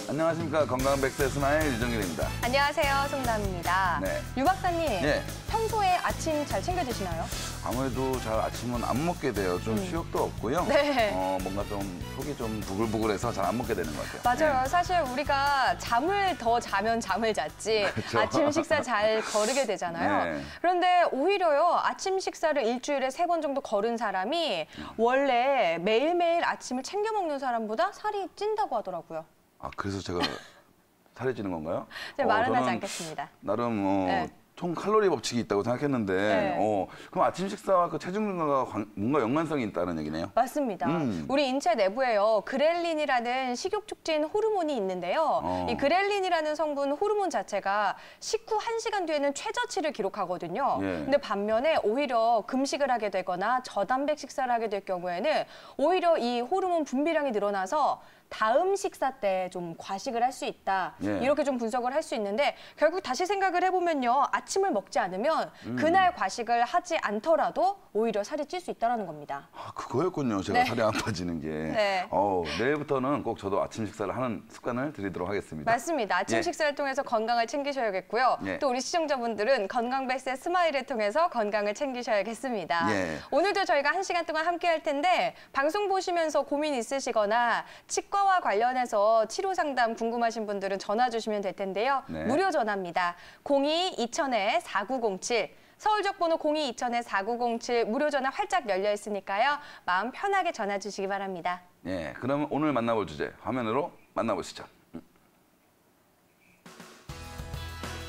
안녕하십니까. 건강한 100세 스마일 유정길입니다. 안녕하세요. 송남입니다. 네. 유 박사님, 네. 평소에 아침 잘 챙겨 드시나요? 아무래도 잘 아침은 안 먹게 돼요. 좀 식욕도 없고요. 네. 뭔가 좀 속이 좀 부글부글해서 잘 안 먹게 되는 것 같아요. 맞아요. 네. 사실 우리가 잠을 더 자면 잠을 잤지 그렇죠. 아침 식사 잘 거르게 되잖아요. 네. 그런데 오히려요. 아침 식사를 일주일에 3번 정도 거른 사람이 원래 매일매일 아침을 챙겨 먹는 사람보다 살이 찐다고 하더라고요. 아, 그래서 제가 살이 찌는 건가요? 제가 말은 하지 저는 않겠습니다. 나름 네. 총 칼로리 법칙이 있다고 생각했는데 네. 그럼 아침 식사와 그 체중 증가가 뭔가 연관성이 있다는 얘기네요? 맞습니다. 우리 인체 내부에요. 그렐린이라는 식욕 촉진 호르몬이 있는데요. 이 그렐린이라는 성분 호르몬 자체가 식후 1시간 뒤에는 최저치를 기록하거든요. 예. 근데 반면에 오히려 금식을 하게 되거나 저단백 식사를 하게 될 경우에는 오히려 이 호르몬 분비량이 늘어나서 다음 식사 때 좀 과식을 할 수 있다. 예. 이렇게 좀 분석을 할 수 있는데 결국 다시 생각을 해보면요. 아침을 먹지 않으면 그날 과식을 하지 않더라도 오히려 살이 찔 수 있다는 겁니다. 아, 그거였군요. 제가 네. 살이 안 빠지는 게. 네. 내일부터는 꼭 저도 아침 식사를 하는 습관을 들이도록 하겠습니다. 맞습니다. 아침 예. 식사를 통해서 건강을 챙기셔야겠고요. 예. 또 우리 시청자분들은 건강 100세 스마일을 통해서 건강을 챙기셔야겠습니다. 예. 오늘도 저희가 1시간 동안 함께 할 텐데 방송 보시면서 고민 있으시거나 치과와 관련해서 치료 상담 궁금하신 분들은 전화 주시면 될 텐데요. 네. 무료 전화입니다. 02-2000-4907 서울적 번호 02-2000-4907 무료 전화 활짝 열려 있으니까요. 마음 편하게 전화 주시기 바랍니다. 예, 그럼 오늘 만나볼 주제 화면으로 만나보시죠.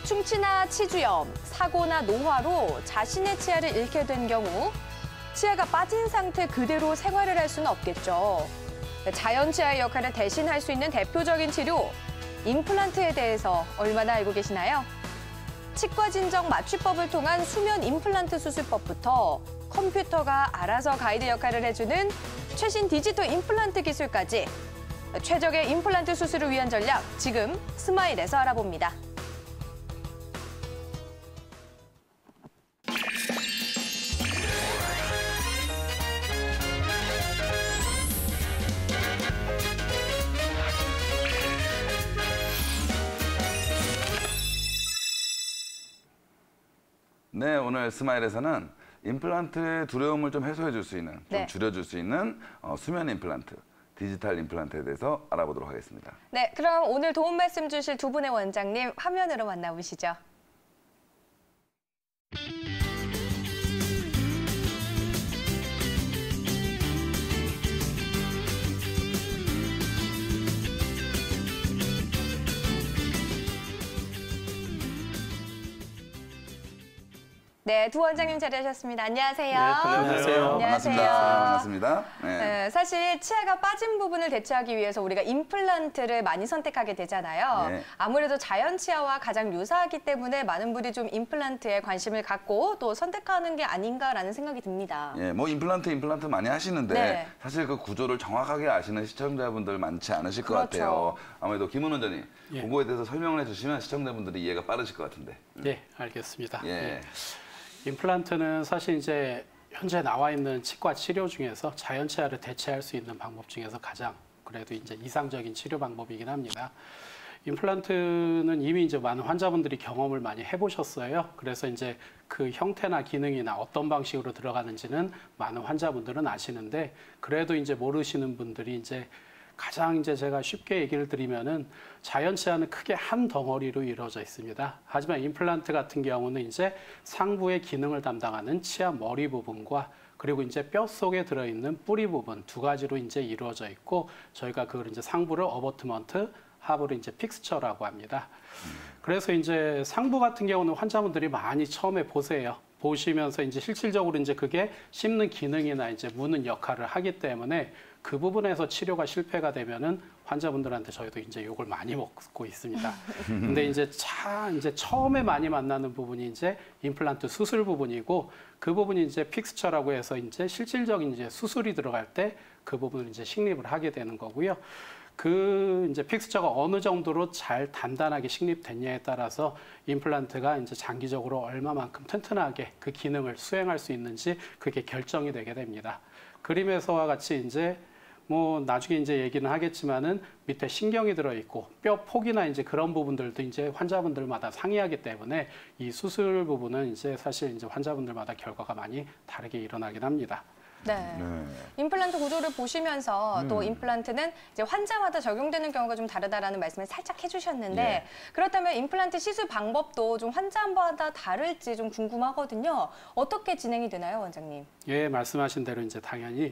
충치나 치주염, 사고나 노화로 자신의 치아를 잃게 된 경우 치아가 빠진 상태 그대로 생활을 할 수는 없겠죠. 자연 치아의 역할을 대신할 수 있는 대표적인 치료, 임플란트에 대해서 얼마나 알고 계시나요? 치과 진정 맞춤법을 통한 수면 임플란트 수술법부터 컴퓨터가 알아서 가이드 역할을 해주는 최신 디지털 임플란트 기술까지 최적의 임플란트 수술을 위한 전략, 지금 스마일에서 알아봅니다. 네, 오늘 스마일에서는 임플란트의 두려움을 좀 해소해 줄 수 있는, 좀 네. 줄여줄 수 있는 수면 임플란트, 디지털 임플란트에 대해서 알아보도록 하겠습니다. 네, 그럼 오늘 도움 말씀 주실 두 분의 원장님 화면으로 만나보시죠. 네, 두 원장님 자리하셨습니다. 안녕하세요. 네, 안녕하세요. 반갑습니다. 반갑습니다. 네. 네, 사실 치아가 빠진 부분을 대체하기 위해서 우리가 임플란트를 많이 선택하게 되잖아요. 네. 아무래도 자연 치아와 가장 유사하기 때문에 많은 분이 좀 임플란트에 관심을 갖고 또 선택하는 게 아닌가라는 생각이 듭니다. 예, 뭐 임플란트 많이 하시는데 네. 사실 그 구조를 정확하게 아시는 시청자분들 많지 않으실 것 그렇죠. 같아요. 아무래도 김은 원장님, 예. 그거에 대해서 설명을 해주시면 시청자분들이 이해가 빠르실 것 같은데. 네, 알겠습니다. 예. 예. 임플란트는 사실 이제 현재 나와 있는 치과 치료 중에서 자연 치아를 대체할 수 있는 방법 중에서 가장 그래도 이제 이상적인 치료 방법이긴 합니다. 임플란트는 이미 이제 많은 환자분들이 경험을 많이 해보셨어요. 그래서 이제 그 형태나 기능이나 어떤 방식으로 들어가는지는 많은 환자분들은 아시는데 그래도 이제 모르시는 분들이 이제 가장 이제 제가 쉽게 얘기를 드리면은 자연 치아는 크게 한 덩어리로 이루어져 있습니다. 하지만 임플란트 같은 경우는 이제 상부의 기능을 담당하는 치아 머리 부분과 그리고 이제 뼈 속에 들어있는 뿌리 부분 두 가지로 이제 이루어져 있고 저희가 그걸 이제 상부를 어버트먼트, 하부를 이제 픽스처라고 합니다. 그래서 이제 상부 같은 경우는 환자분들이 많이 처음에 보세요. 보시면서 이제 실질적으로 이제 그게 씹는 기능이나 이제 무는 역할을 하기 때문에 그 부분에서 치료가 실패가 되면은 환자분들한테 저희도 이제 욕을 많이 먹고 있습니다. 근데 이제 이제 처음에 많이 만나는 부분이 이제 임플란트 수술 부분이고 그 부분이 이제 픽스처라고 해서 이제 실질적인 이제 수술이 들어갈 때 그 부분을 이제 식립을 하게 되는 거고요. 그 이제 픽스처가 어느 정도로 잘 단단하게 식립됐냐에 따라서 임플란트가 이제 장기적으로 얼마만큼 튼튼하게 그 기능을 수행할 수 있는지 그게 결정이 되게 됩니다. 그림에서와 같이 이제 뭐 나중에 이제 얘기는 하겠지만은 밑에 신경이 들어 있고 뼈 폭이나 이제 그런 부분들도 이제 환자분들마다 상이하기 때문에 이 수술 부분은 이제 사실 이제 환자분들마다 결과가 많이 다르게 일어나긴 합니다. 네. 임플란트 구조를 보시면서 또 임플란트는 이제 환자마다 적용되는 경우가 좀 다르다라는 말씀을 살짝 해주셨는데 예. 그렇다면 임플란트 시술 방법도 좀 환자마다 다를지 좀 궁금하거든요. 어떻게 진행이 되나요, 원장님? 예, 말씀하신 대로 이제 당연히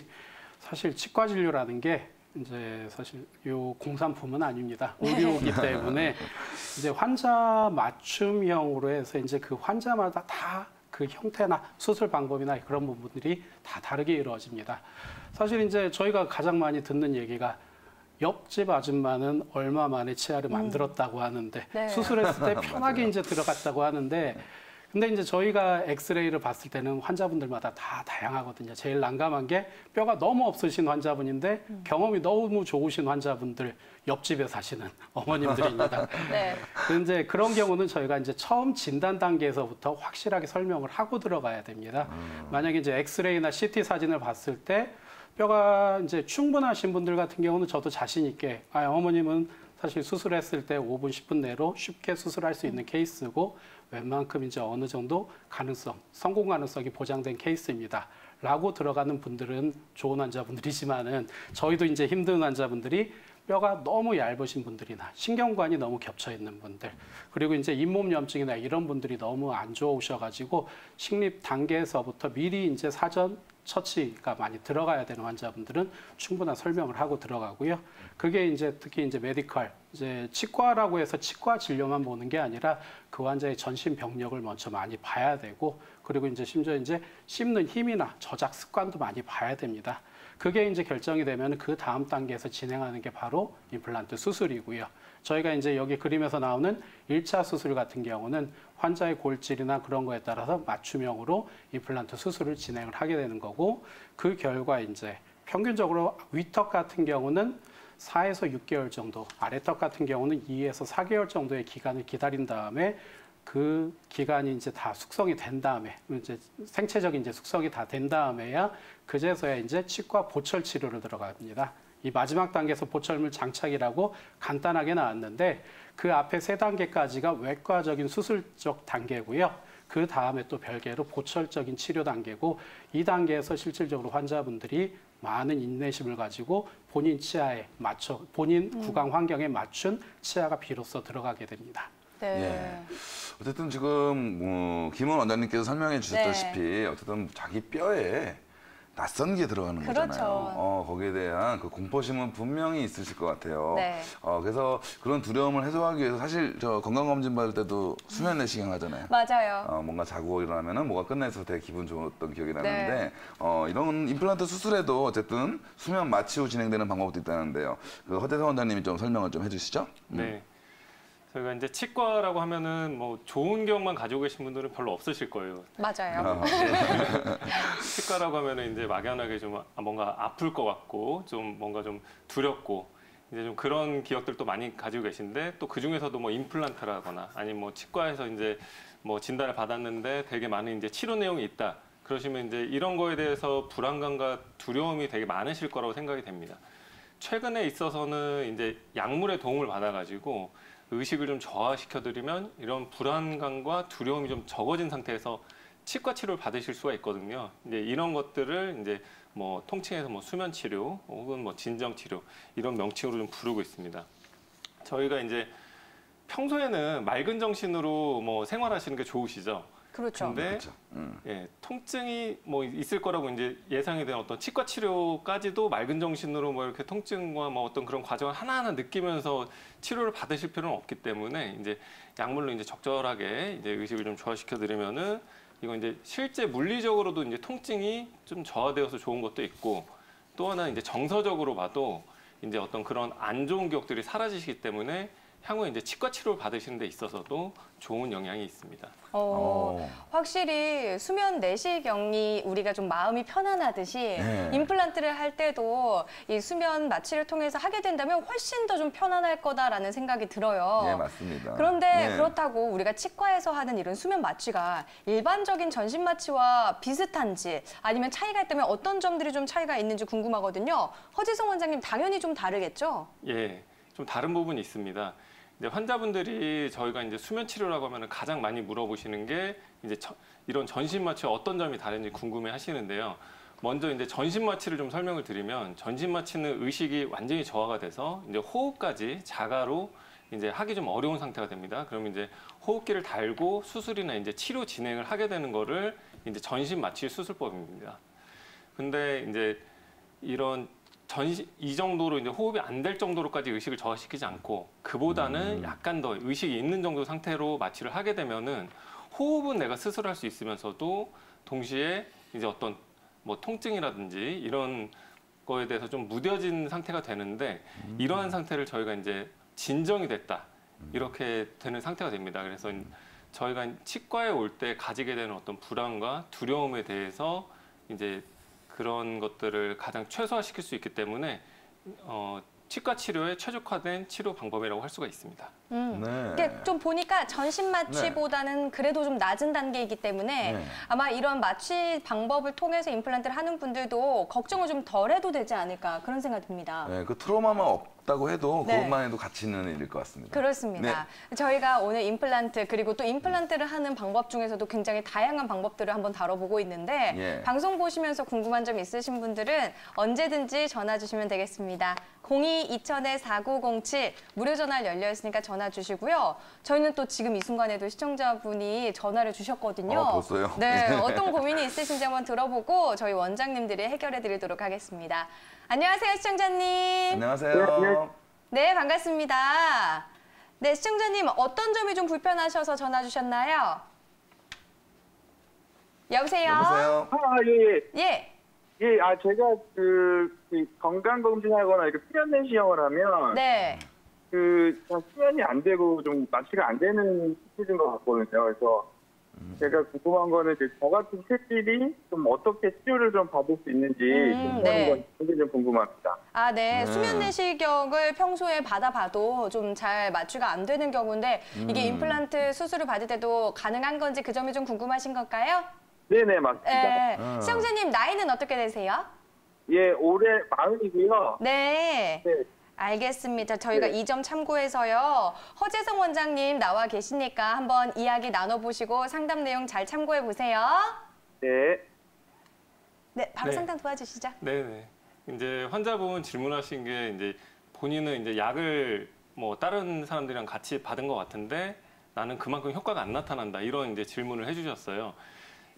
사실 치과 진료라는 게 이제 사실 요 공산품은 아닙니다. 의료이기 때문에 이제 환자 맞춤형으로 해서 이제 그 환자마다 다 그 형태나 수술 방법이나 그런 부분들이 다 다르게 이루어집니다. 사실 이제 저희가 가장 많이 듣는 얘기가 옆집 아줌마는 얼마 만에 치아를 만들었다고 하는데 네. 수술했을 때 편하게 이제 들어갔다고 하는데 근데 이제 저희가 엑스레이를 봤을 때는 환자분들마다 다 다양하거든요. 제일 난감한 게 뼈가 너무 없으신 환자분인데 경험이 너무 좋으신 환자분들, 옆집에 사시는 어머님들입니다. 네. 근데 그런 경우는 저희가 이제 처음 진단 단계에서부터 확실하게 설명을 하고 들어가야 됩니다. 만약에 이제 엑스레이나 CT 사진을 봤을 때 뼈가 이제 충분하신 분들 같은 경우는 저도 자신 있게 어머님은 사실 수술했을 때 5분, 10분 내로 쉽게 수술할 수 있는 케이스고 웬만큼 이제 어느 정도 성공 가능성이 보장된 케이스입니다. 라고 들어가는 분들은 좋은 환자분들이지만은 저희도 이제 힘든 환자분들이 뼈가 너무 얇으신 분들이나 신경관이 너무 겹쳐 있는 분들 그리고 이제 잇몸염증이나 이런 분들이 너무 안 좋으셔가지고 식립 단계에서부터 미리 이제 사전 처치가 많이 들어가야 되는 환자분들은 충분한 설명을 하고 들어가고요. 그게 이제 특히 이제 메디컬, 이제 치과라고 해서 치과 진료만 보는 게 아니라 그 환자의 전신 병력을 먼저 많이 봐야 되고 그리고 이제 심지어 이제 씹는 힘이나 저작 습관도 많이 봐야 됩니다. 그게 이제 결정이 되면 그 다음 단계에서 진행하는 게 바로 임플란트 수술이고요. 저희가 이제 여기 그림에서 나오는 1차 수술 같은 경우는 환자의 골질이나 그런 거에 따라서 맞춤형으로 임플란트 수술을 진행을 하게 되는 거고 그 결과 이제 평균적으로 위턱 같은 경우는 4에서 6개월 정도, 아래턱 같은 경우는 2에서 4개월 정도의 기간을 기다린 다음에 그 기간이 이제 다 숙성이 된 다음에 이제 생체적인 이제 숙성이 다 된 다음에야 그제서야 이제 치과 보철 치료를 들어갑니다. 이 마지막 단계에서 보철물 장착이라고 간단하게 나왔는데 그 앞에 3단계까지가 외과적인 수술적 단계고요. 그 다음에 또 별개로 보철적인 치료 단계고 이 단계에서 실질적으로 환자분들이 많은 인내심을 가지고 본인 치아에 맞춰 본인 구강 환경에 맞춘 치아가 비로소 들어가게 됩니다. 네. 예. 어쨌든 지금 김원 원장님께서 설명해 주셨다시피 어쨌든 자기 뼈에 낯선 게 들어가는 그렇죠. 거잖아요. 거기에 대한 그 공포심은 분명히 있으실 것 같아요. 네. 그래서 그런 두려움을 해소하기 위해서 사실 저 건강검진 받을 때도 수면 내시경 하잖아요. 맞아요. 뭔가 자고 일어나면은 뭐가 끝나서 되게 기분 좋았던 기억이 나는데 네. 이런 임플란트 수술에도 어쨌든 수면 마취 후 진행되는 방법도 있다는데요. 그 허대성 원장님이 좀 설명을 좀 해주시죠. 네. 저희가 이제 치과라고 하면은 뭐 좋은 기억만 가지고 계신 분들은 별로 없으실 거예요. 맞아요. 치과라고 하면은 이제 막연하게 좀 뭔가 아플 것 같고 좀 뭔가 좀 두렵고 이제 좀 그런 기억들도 많이 가지고 계신데 또 그 중에서도 뭐 임플란트라거나 아니면 뭐 치과에서 이제 뭐 진단을 받았는데 되게 많은 이제 치료 내용이 있다. 그러시면 이제 이런 거에 대해서 불안감과 두려움이 되게 많으실 거라고 생각이 됩니다. 최근에 있어서는 이제 약물의 도움을 받아가지고 의식을 좀 저하시켜드리면 이런 불안감과 두려움이 좀 적어진 상태에서 치과 치료를 받으실 수가 있거든요. 이제 이런 것들을 이제 뭐 통칭해서 뭐 수면 치료 혹은 뭐 진정 치료 이런 명칭으로 좀 부르고 있습니다. 저희가 이제 평소에는 맑은 정신으로 뭐 생활하시는 게 좋으시죠. 그렇죠. 근데 그렇죠. 예, 통증이 뭐 있을 거라고 이제 예상이 된 어떤 치과 치료까지도 맑은 정신으로 뭐 이렇게 통증과 뭐 어떤 그런 과정을 하나하나 느끼면서 치료를 받으실 필요는 없기 때문에 이제 약물로 이제 적절하게 이제 의식을 좀 저하시켜 드리면은 이건 이제 실제 물리적으로도 이제 통증이 좀 저하되어서 좋은 것도 있고 또 하나 이제 정서적으로 봐도 이제 어떤 그런 안 좋은 기억들이 사라지시기 때문에 향후에 이제 치과 치료를 받으시는 데 있어서도 좋은 영향이 있습니다. 확실히 수면 내시경이 우리가 좀 마음이 편안하듯이 네. 임플란트를 할 때도 이 수면 마취를 통해서 하게 된다면 훨씬 더 좀 편안할 거다라는 생각이 들어요. 예, 맞습니다. 그런데 네. 그렇다고 우리가 치과에서 하는 이런 수면 마취가 일반적인 전신 마취와 비슷한지 아니면 차이가 있다면 어떤 점들이 좀 차이가 있는지 궁금하거든요. 허지성 원장님 당연히 좀 다르겠죠? 예, 좀 다른 부분이 있습니다. 이제 환자분들이 저희가 이제 수면 치료라고 하면 가장 많이 물어보시는 게 이제 이런 전신 마취와 어떤 점이 다른지 궁금해 하시는데요. 먼저 이제 전신 마취를 좀 설명을 드리면 전신 마취는 의식이 완전히 저하가 돼서 이제 호흡까지 자가로 이제 하기 좀 어려운 상태가 됩니다. 그러면 이제 호흡기를 달고 수술이나 이제 치료 진행을 하게 되는 거를 이제 전신 마취 수술법입니다. 근데 이제 이런 이 정도로 이제 호흡이 안 될 정도로까지 의식을 저하시키지 않고 그보다는 약간 더 의식이 있는 정도 상태로 마취를 하게 되면은 호흡은 내가 스스로 할 수 있으면서도 동시에 이제 어떤 뭐 통증이라든지 이런 거에 대해서 좀 무뎌진 상태가 되는데 이러한 상태를 저희가 이제 진정이 됐다 이렇게 되는 상태가 됩니다. 그래서 저희가 치과에 올 때 가지게 되는 어떤 불안과 두려움에 대해서 이제 그런 것들을 가장 최소화시킬 수 있기 때문에 치과 치료에 최적화된 치료 방법이라고 할 수가 있습니다. 네. 이게 좀 보니까 전신 마취보다는 그래도 좀 낮은 단계이기 때문에 네. 아마 이런 마취 방법을 통해서 임플란트를 하는 분들도 걱정을 좀 덜 해도 되지 않을까 그런 생각이 듭니다. 네, 그 트라우마만 없다고 해도 네. 그것만 해도 가치는 일일 것 같습니다. 그렇습니다. 저희가 오늘 임플란트 그리고 또 임플란트를 하는 방법 중에서도 굉장히 다양한 방법들을 한번 다뤄보고 있는데 예. 방송 보시면서 궁금한 점 있으신 분들은 언제든지 전화 주시면 되겠습니다. 02-2000-4907 무료 전화 열려 있으니까 전화 주시고요. 저희는 또 지금 이 순간에도 시청자분이 전화를 주셨거든요. 벌써요? 네, 어떤 고민이 있으신지 한번 들어보고 저희 원장님들이 해결해 드리도록 하겠습니다. 안녕하세요, 시청자님. 안녕하세요. 네, 반갑습니다. 네, 시청자님 어떤 점이 좀 불편하셔서 전화 주셨나요? 여보세요? 여보세요? 예. 예. 예, 제가 그 건강검진하거나 이렇게 수면 내시경을 하면 네. 잘 수면이 안 되고 좀 마취가 안 되는 시즌 것 같거든요. 그래서 제가 궁금한 거는 이제 저 같은 체질이 좀 어떻게 치료를 좀 받을 수 있는지 네. 그게 좀 궁금합니다. 아, 네. 수면 내시경을 평소에 받아봐도 좀 잘 마취가 안 되는 경우인데 이게 임플란트 수술을 받을 때도 가능한 건지 그 점이 좀 궁금하신 걸까요? 네네, 맞습니다. 네. 시청자님 나이는 어떻게 되세요? 예, 올해 40이고요. 네. 네. 알겠습니다. 저희가 네. 이 점 참고해서요. 허재성 원장님 나와 계시니까 한번 이야기 나눠보시고 상담 내용 잘 참고해 보세요. 네. 네, 바로 네. 상담 도와주시죠. 네네. 이제 환자분 질문하신 게 이제 본인은 이제 약을 뭐 다른 사람들이랑 같이 받은 것 같은데 나는 그만큼 효과가 안 나타난다 이런 이제 질문을 해주셨어요.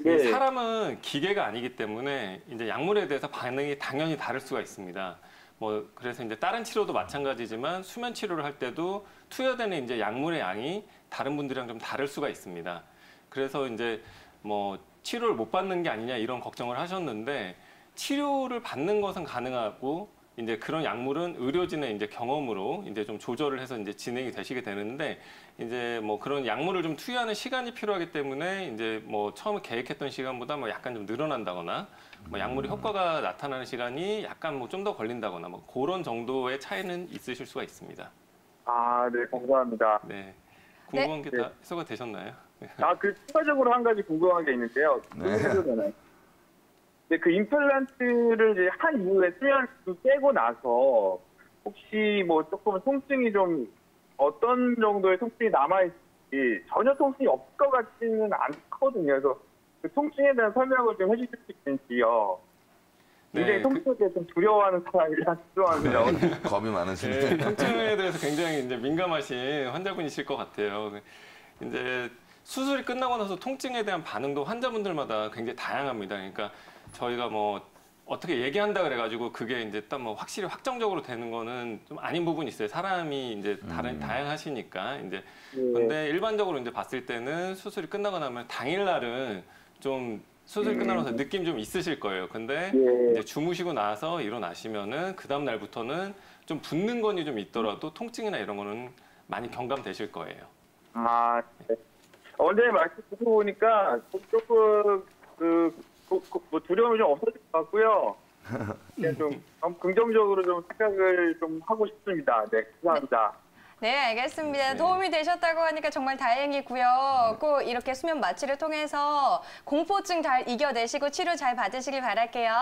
네. 사람은 기계가 아니기 때문에 이제 약물에 대해서 반응이 당연히 다를 수가 있습니다. 뭐 그래서 이제 다른 치료도 마찬가지지만 수면 치료를 할 때도 투여되는 이제 약물의 양이 다른 분들이랑 좀 다를 수가 있습니다. 그래서 이제 뭐 치료를 못 받는 게 아니냐 이런 걱정을 하셨는데 치료를 받는 것은 가능하고 이제 그런 약물은 의료진의 이제 경험으로 이제 좀 조절을 해서 이제 진행이 되시게 되는데 이제 뭐 그런 약물을 좀 투여하는 시간이 필요하기 때문에 이제 뭐 처음에 계획했던 시간보다 뭐 약간 좀 늘어난다거나 뭐 약물의 효과가 나타나는 시간이 약간 뭐 좀 더 걸린다거나 뭐 그런 정도의 차이는 있으실 수가 있습니다. 네, 감사합니다. 네. 궁금한 게 다 해소가 되셨나요? 추가적으로 한 가지 궁금한 게 있는데요. 네. 네, 그 임플란트를 이제 한 이후에 수면을 깨고 나서 혹시 뭐 조금 통증이 좀 어떤 정도의 통증이 남아있을지 전혀 통증이 없을 것 같지는 않거든요. 그래서 그 통증에 대한 설명을 좀 해주실 수 있는지요. 굉장히 통증에 좀 두려워하는 사람이라 죄송합니다. 겁이 많으신데. 네, 통증에 대해서 굉장히 이제 민감하신 환자분이실 것 같아요. 이제 수술이 끝나고 나서 통증에 대한 반응도 환자분들마다 굉장히 다양합니다. 그러니까 저희가 뭐 어떻게 얘기한다 그래가지고 그게 이제 딱 뭐 확실히 확정적으로 되는 거는 좀 아닌 부분이 있어요. 사람이 이제 다양하시니까 이제. 근데 일반적으로 이제 봤을 때는 수술이 끝나고 나면 당일날은 좀 수술이 끝나고 나서 느낌 좀 있으실 거예요. 근데 이제 주무시고 나서 일어나시면은 그 다음 날부터는 좀 붓는 건이 좀 있더라도 통증이나 이런 거는 많이 경감되실 거예요. 아, 네. 원장님 말씀 듣고 보니까 조금 뭐 두려움이 좀 없어질 것 같고요. 그냥 좀 긍정적으로 좀 생각을 좀 하고 싶습니다. 네, 감사합니다. 네, 알겠습니다. 도움이 되셨다고 하니까 정말 다행이고요. 꼭 이렇게 수면 마취를 통해서 공포증 잘 이겨내시고 치료 잘 받으시길 바랄게요.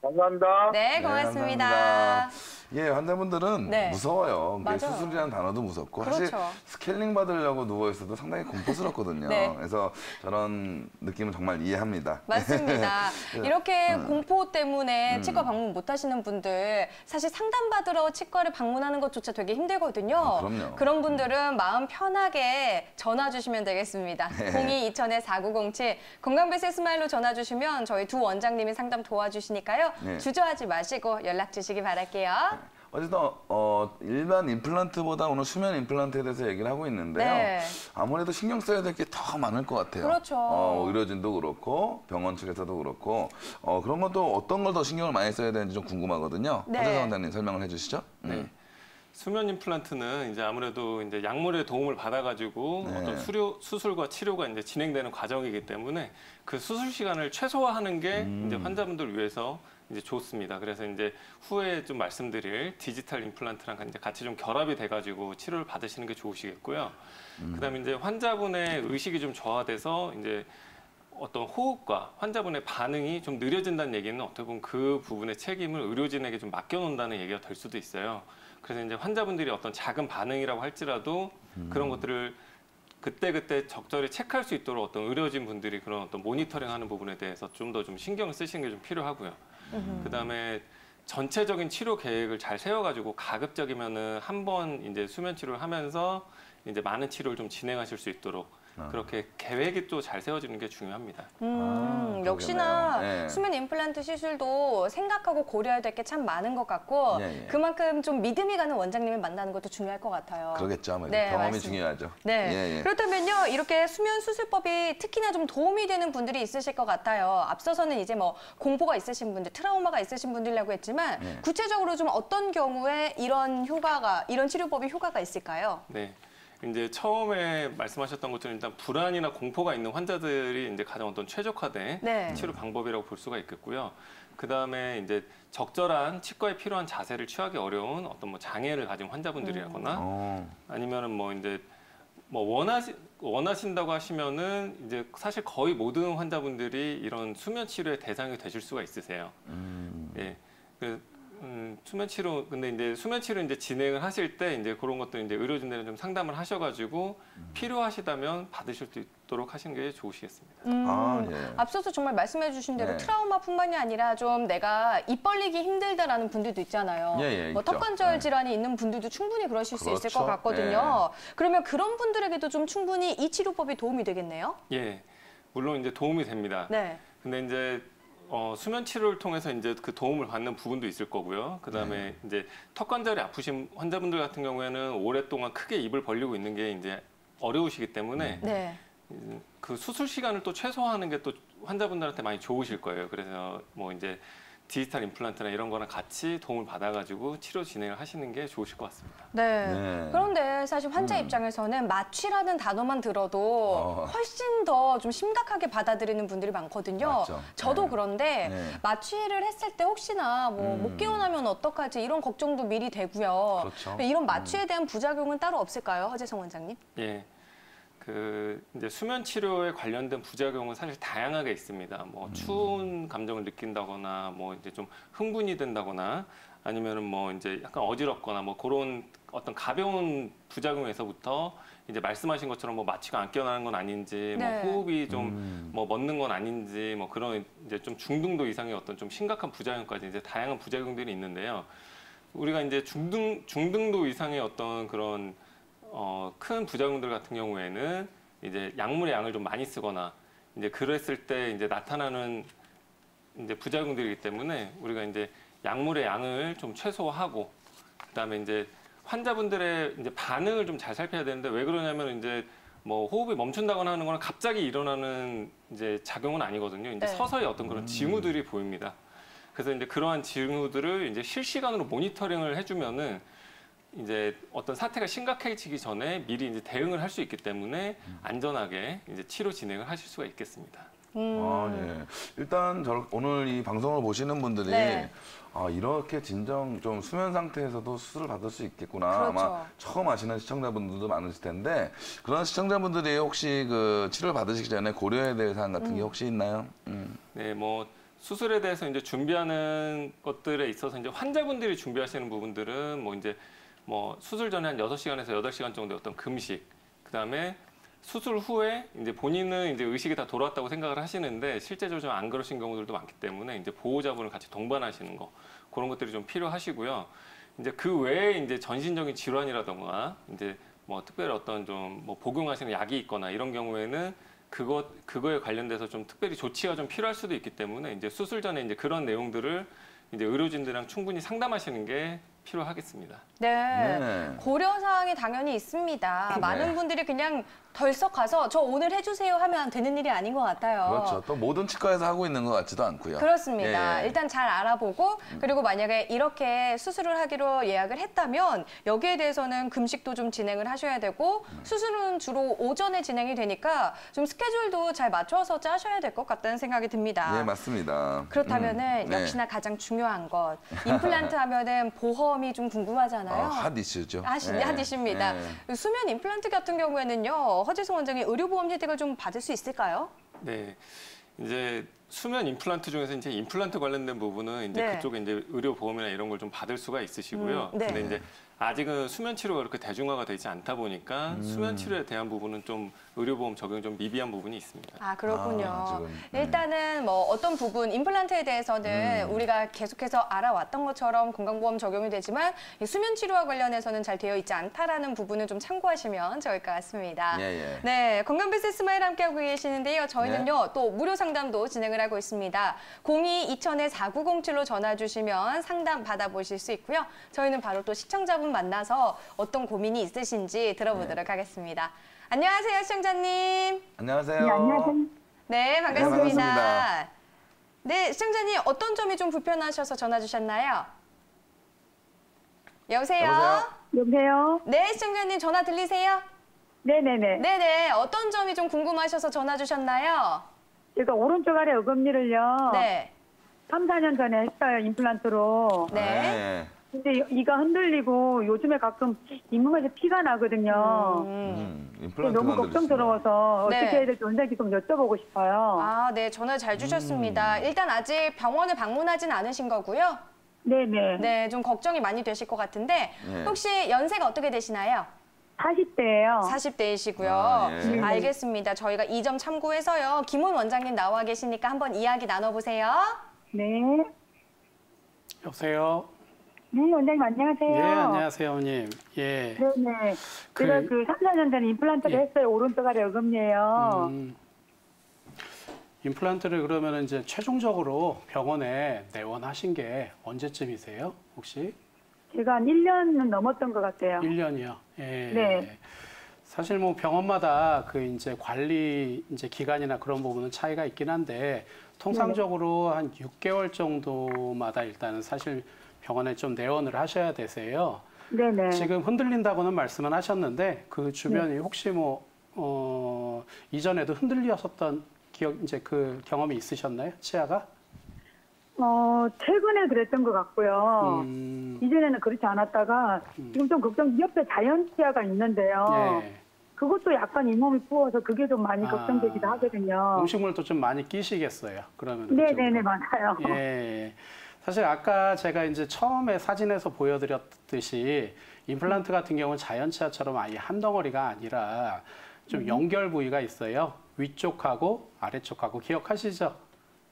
감사합니다. 네, 고맙습니다. 예, 환자분들은 네. 무서워요. 맞아요. 수술이라는 단어도 무섭고 그렇죠. 사실 스케일링 받으려고 누워 있어도 상당히 공포스럽거든요. 네. 그래서 저런 느낌은 정말 이해합니다. 맞습니다. 이렇게 공포 때문에 치과 방문 못 하시는 분들 사실 상담받으러 치과를 방문하는 것조차 되게 힘들거든요. 그럼요. 그런 분들은 마음 편하게 전화 주시면 되겠습니다. 02-2000-4907 건강배세 스마일로 전화 주시면 저희 두 원장님이 상담 도와주시니까요. 네. 주저하지 마시고 연락 주시기 바랄게요. 어쨌든 일반 임플란트보다 오늘 수면 임플란트에 대해서 얘기를 하고 있는데요. 네. 아무래도 신경 써야 될 게 더 많을 것 같아요. 그렇죠. 의료진도 그렇고 병원 측에서도 그렇고 그런 것도 어떤 걸 더 신경을 많이 써야 되는지 좀 궁금하거든요. 네. 허재성 원장님 설명을 해주시죠. 네. 수면 임플란트는 이제 아무래도 이제 약물의 도움을 받아가지고 네. 어떤 수술과 치료가 이제 진행되는 과정이기 때문에 그 수술 시간을 최소화하는 게 이제 환자분들 위해서 이제 좋습니다. 그래서 이제 후에 좀 말씀드릴 디지털 임플란트랑 이제 같이 좀 결합이 돼가지고 치료를 받으시는 게 좋으시겠고요. 그다음에 이제 환자분의 의식이 좀 저하돼서 이제 어떤 호흡과 환자분의 반응이 좀 느려진다는 얘기는 어떻게 보면 그 부분의 책임을 의료진에게 좀 맡겨놓는다는 얘기가 될 수도 있어요. 그래서 이제 환자분들이 어떤 작은 반응이라고 할지라도 그런 것들을 그때그때 적절히 체크할 수 있도록 어떤 의료진 분들이 그런 어떤 모니터링하는 부분에 대해서 좀 더 좀 신경을 쓰시는 게 좀 필요하고요. 그다음에 전체적인 치료 계획을 잘 세워가지고 가급적이면은 한 번 이제 수면 치료를 하면서 이제 많은 치료를 좀 진행하실 수 있도록 그렇게 계획이 또 잘 세워지는 게 중요합니다. 역시나 네. 수면 임플란트 시술도 생각하고 고려해야 될 게 참 많은 것 같고 예. 그만큼 좀 믿음이 가는 원장님을 만나는 것도 중요할 것 같아요. 그러겠죠. 아무래도 네, 경험이 맞습니다. 중요하죠. 네. 예. 그렇다면요, 이렇게 수면 수술법이 특히나 좀 도움이 되는 분들이 있으실 것 같아요. 앞서서는 이제 뭐 공포가 있으신 분들, 트라우마가 있으신 분들이라고 했지만 네. 구체적으로 좀 어떤 경우에 이런 치료법이 효과가 있을까요? 네. 이제 처음에 말씀하셨던 것처럼 일단 불안이나 공포가 있는 환자들이 이제 가장 어떤 최적화된 네. 치료 방법이라고 볼 수가 있겠고요. 그 다음에 이제 적절한 치과에 필요한 자세를 취하기 어려운 어떤 뭐 장애를 가진 환자분들이라거나 아니면은 뭐 이제 뭐 원하신다고 하시면은 이제 사실 거의 모든 환자분들이 이런 수면 치료의 대상이 되실 수가 있으세요. 예. 수면 치료 근데 이제 수면 치료 이제 진행을 하실 때 이제 그런 것들 이제 의료진들은 좀 상담을 하셔가지고 필요하시다면 받으실 수 있도록 하시는 게 좋으시겠습니다. 예. 앞서서 정말 말씀해주신 대로 네. 트라우마뿐만이 아니라 좀 내가 입 벌리기 힘들다라는 분들도 있잖아요. 예, 뭐 있죠. 턱관절 네. 질환이 있는 분들도 충분히 그러실 수 있을 그렇죠. 것 같거든요. 그러면 그런 분들에게도 좀 충분히 이 치료법이 도움이 되겠네요. 예, 물론 이제 도움이 됩니다. 네. 근데 이제 수면 치료를 통해서 이제 그 도움을 받는 부분도 있을 거고요. 그다음에 이제 턱관절이 아프신 환자분들 같은 경우에는 오랫동안 크게 입을 벌리고 있는 게 이제 어려우시기 때문에 네. 그 수술 시간을 또 최소화하는 게 또 환자분들한테 많이 좋으실 거예요. 그래서 뭐 이제 디지털 임플란트나 이런 거랑 같이 도움을 받아가지고 치료 진행을 하시는 게 좋으실 것 같습니다. 네. 네. 그런데 사실 환자 입장에서는 마취라는 단어만 들어도 훨씬 더 좀 심각하게 받아들이는 분들이 많거든요. 맞죠. 저도 네. 그런데 네. 마취를 했을 때 혹시나 뭐 못 깨어나면 어떡하지 이런 걱정도 미리 되고요. 그렇죠. 이런 마취에 대한 부작용은 따로 없을까요, 허재성 원장님? 예. 이제 수면 치료에 관련된 부작용은 사실 다양하게 있습니다. 뭐 추운 감정을 느낀다거나, 뭐 이제 좀 흥분이 된다거나, 아니면은 뭐 이제 약간 어지럽거나, 뭐 그런 어떤 가벼운 부작용에서부터 이제 말씀하신 것처럼 뭐 마취가 안 깨어나는 건 아닌지, 네. 뭐 호흡이 좀 뭐 멎는 건 아닌지, 뭐 그런 이제 좀 중등도 이상의 어떤 좀 심각한 부작용까지 이제 다양한 부작용들이 있는데요. 우리가 이제 중등도 이상의 어떤 그런 큰 부작용들 같은 경우에는 이제 약물의 양을 좀 많이 쓰거나 이제 그랬을 때 이제 나타나는 이제 부작용들이기 때문에 우리가 이제 약물의 양을 좀 최소화하고 그다음에 이제 환자분들의 이제 반응을 좀 잘 살펴야 되는데 왜 그러냐면 이제 뭐 호흡이 멈춘다거나 하는 거는 갑자기 일어나는 이제 작용은 아니거든요. 이제 네. 서서히 어떤 그런 징후들이 보입니다. 그래서 이제 그러한 징후들을 이제 실시간으로 모니터링을 해주면은 이제 어떤 사태가 심각해지기 전에 미리 이제 대응을 할 수 있기 때문에 안전하게 이제 치료 진행을 하실 수가 있겠습니다. 아, 예. 일단 오늘 이 방송을 보시는 분들이 네. 아, 이렇게 진정 좀 수면 상태에서도 수술을 받을 수 있겠구나. 그렇죠. 아마 처음 아시는 시청자분들도 많으실 텐데 그런 시청자분들이 혹시 그 치료를 받으시기 전에 고려해야 될 사항 같은 게 혹시 있나요? 네, 뭐 수술에 대해서 이제 준비하는 것들에 있어서 이제 환자분들이 준비하시는 부분들은 뭐 이제 뭐 수술 전에 한 6시간에서 8시간 정도의 어떤 금식, 그다음에 수술 후에 이제 본인은 이제 의식이 다 돌아왔다고 생각을 하시는데 실제적으로 좀 안 그러신 경우들도 많기 때문에 이제 보호자분을 같이 동반하시는 거 그런 것들이 좀 필요하시고요. 이제 그 외에 이제 전신적인 질환이라던가 이제 뭐 특별히 어떤 좀 뭐 복용하시는 약이 있거나 이런 경우에는 그거에 관련돼서 좀 특별히 조치가 좀 필요할 수도 있기 때문에 이제 수술 전에 이제 그런 내용들을 이제 의료진들이랑 충분히 상담하시는 게 필요하겠습니다. 네. 네. 고려사항이 당연히 있습니다. 네. 많은 분들이 그냥 덜썩 가서 저 오늘 해주세요 하면 되는 일이 아닌 것 같아요. 그렇죠. 또 모든 치과에서 하고 있는 것 같지도 않고요. 그렇습니다. 예, 예. 일단 잘 알아보고 그리고 만약에 이렇게 수술을 하기로 예약을 했다면 여기에 대해서는 금식도 좀 진행을 하셔야 되고 수술은 주로 오전에 진행이 되니까 좀 스케줄도 잘 맞춰서 짜셔야 될 것 같다는 생각이 듭니다. 예, 맞습니다. 그렇다면은 네. 역시나 가장 중요한 것 임플란트 하면은 보험이 좀 궁금하잖아요. 핫 이슈죠. 핫 이슈입니다. 수면 임플란트 같은 경우에는요. 허재성 원장님 의료보험 혜택을 좀 받을 수 있을까요? 네. 이제 수면 임플란트 중에서 이제 임플란트 관련된 부분은 이제 네. 그쪽에 이제 의료보험이나 이런 걸 좀 받을 수가 있으시고요. 네. 근데 이제 아직은 수면 치료가 그렇게 대중화가 되지 않다 보니까 수면 치료에 대한 부분은 좀 의료보험 적용이 좀 미비한 부분이 있습니다. 아, 그렇군요. 아, 지금, 일단은 뭐 어떤 부분, 임플란트에 대해서는 우리가 계속해서 알아왔던 것처럼 건강보험 적용이 되지만 이 수면 치료와 관련해서는 잘 되어 있지 않다라는 부분을 좀 참고하시면 좋을 것 같습니다. 예, 예. 네, 건강비스 스마일 함께하고 계시는데요. 저희는요, 또 무료 상담도 진행을 하고 있습니다. 02-2000-4907로 전화 주시면 상담 받아보실 수 있고요. 저희는 바로 또 시청자분 만나서 어떤 고민이 있으신지 들어보도록 하겠습니다. 안녕하세요, 시청자님. 안녕하세요. 네, 안녕하세요. 네, 반갑습니다. 반갑습니다. 네, 시청자님 어떤 점이 좀 불편하셔서 전화 주셨나요? 여보세요? 여보세요? 네, 시청자님 전화 들리세요? 네네네. 네네, 어떤 점이 좀 궁금하셔서 전화 주셨나요? 제가 오른쪽 아래 어금니를요. 네. 3, 4년 전에 했어요, 임플란트로. 네. 근데 이가 흔들리고 요즘에 가끔 잇몸에서 피가 나거든요. 임플란트가 너무 안 걱정스러워서 네. 어떻게 해야 될지 원장님께 좀 여쭤보고 싶어요. 아, 네, 전화 잘 주셨습니다. 일단 아직 병원을 방문하진 않으신 거고요. 네네. 네, 좀 걱정이 많이 되실 것 같은데 네. 혹시 연세가 어떻게 되시나요? 40대예요. 40대이시고요. 아, 예. 알겠습니다. 저희가 이 점 참고해서요. 김훈 원장님 나와 계시니까 한번 이야기 나눠보세요. 네. 여보세요. 네, 원장님 안녕하세요. 예, 안녕하세요, 어머님. 예. 네네. 제가 그 3, 4년 전에 임플란트를 예. 했어요. 오른쪽 아래 어금니에요. 임플란트를 그러면 이제 최종적으로 병원에 내원하신 게 언제쯤이세요? 혹시? 제가 한 1년은 넘었던 것 같아요. 1년이요. 예. 네. 사실 뭐 병원마다 그 이제 관리 이제 기간이나 그런 부분은 차이가 있긴 한데 통상적으로 한 6개월 정도마다 일단은 사실 병원에 좀 내원을 하셔야 되세요. 네네. 지금 흔들린다고는 말씀은 하셨는데 그 주변이 혹시 뭐 이전에도 흔들렸었던 기억 이제 그 경험이 있으셨나요? 치아가? 최근에 그랬던 것 같고요. 이전에는 그렇지 않았다가 지금 좀 걱정, 옆에 자연 치아가 있는데요. 예. 그것도 약간 잇몸이 부어서 그게 좀 많이 걱정되기도 하거든요. 음식물도 좀 많이 끼시겠어요. 그러면 네네네, 그쪽으로. 맞아요. 예. 사실 아까 제가 이제 처음에 사진에서 보여드렸듯이 임플란트 같은 경우는 자연치아처럼 아예 한 덩어리가 아니라 좀 연결 부위가 있어요. 위쪽하고 아래쪽하고 기억하시죠?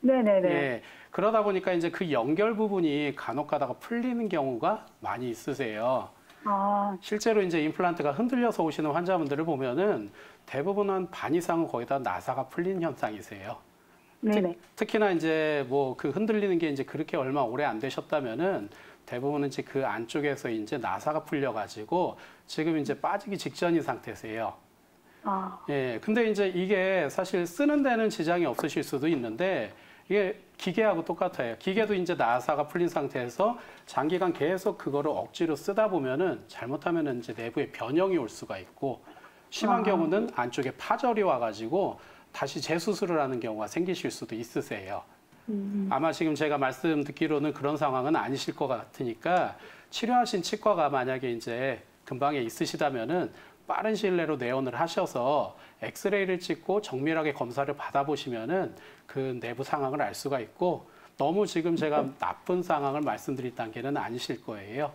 네네네. 예. 그러다 보니까 이제 그 연결 부분이 간혹 가다가 풀리는 경우가 많이 있으세요. 아, 실제로 이제 임플란트가 흔들려서 오시는 환자분들을 보면은 대부분 한 반 이상은 거의 다 나사가 풀린 현상이세요. 네네. 특히나 이제 뭐 그 흔들리는 게 이제 그렇게 얼마 오래 안 되셨다면은 대부분은 이제 그 안쪽에서 이제 나사가 풀려가지고 지금 이제 빠지기 직전인 상태세요. 아, 예. 근데 이제 이게 사실 쓰는 데는 지장이 없으실 수도 있는데 이게 기계하고 똑같아요. 기계도 이제 나사가 풀린 상태에서 장기간 계속 그거를 억지로 쓰다 보면은 잘못하면은 이제 내부에 변형이 올 수가 있고 심한 경우는 안쪽에 파절이 와가지고 다시 재수술을 하는 경우가 생기실 수도 있으세요. 아마 지금 제가 말씀 듣기로는 그런 상황은 아니실 것 같으니까 치료하신 치과가 만약에 이제 근방에 있으시다면은 빠른 시일 내로 내원을 하셔서 엑스레이를 찍고 정밀하게 검사를 받아보시면은 그 내부 상황을 알 수가 있고 너무 지금 제가 나쁜 상황을 말씀드릴 단계는 아니실 거예요.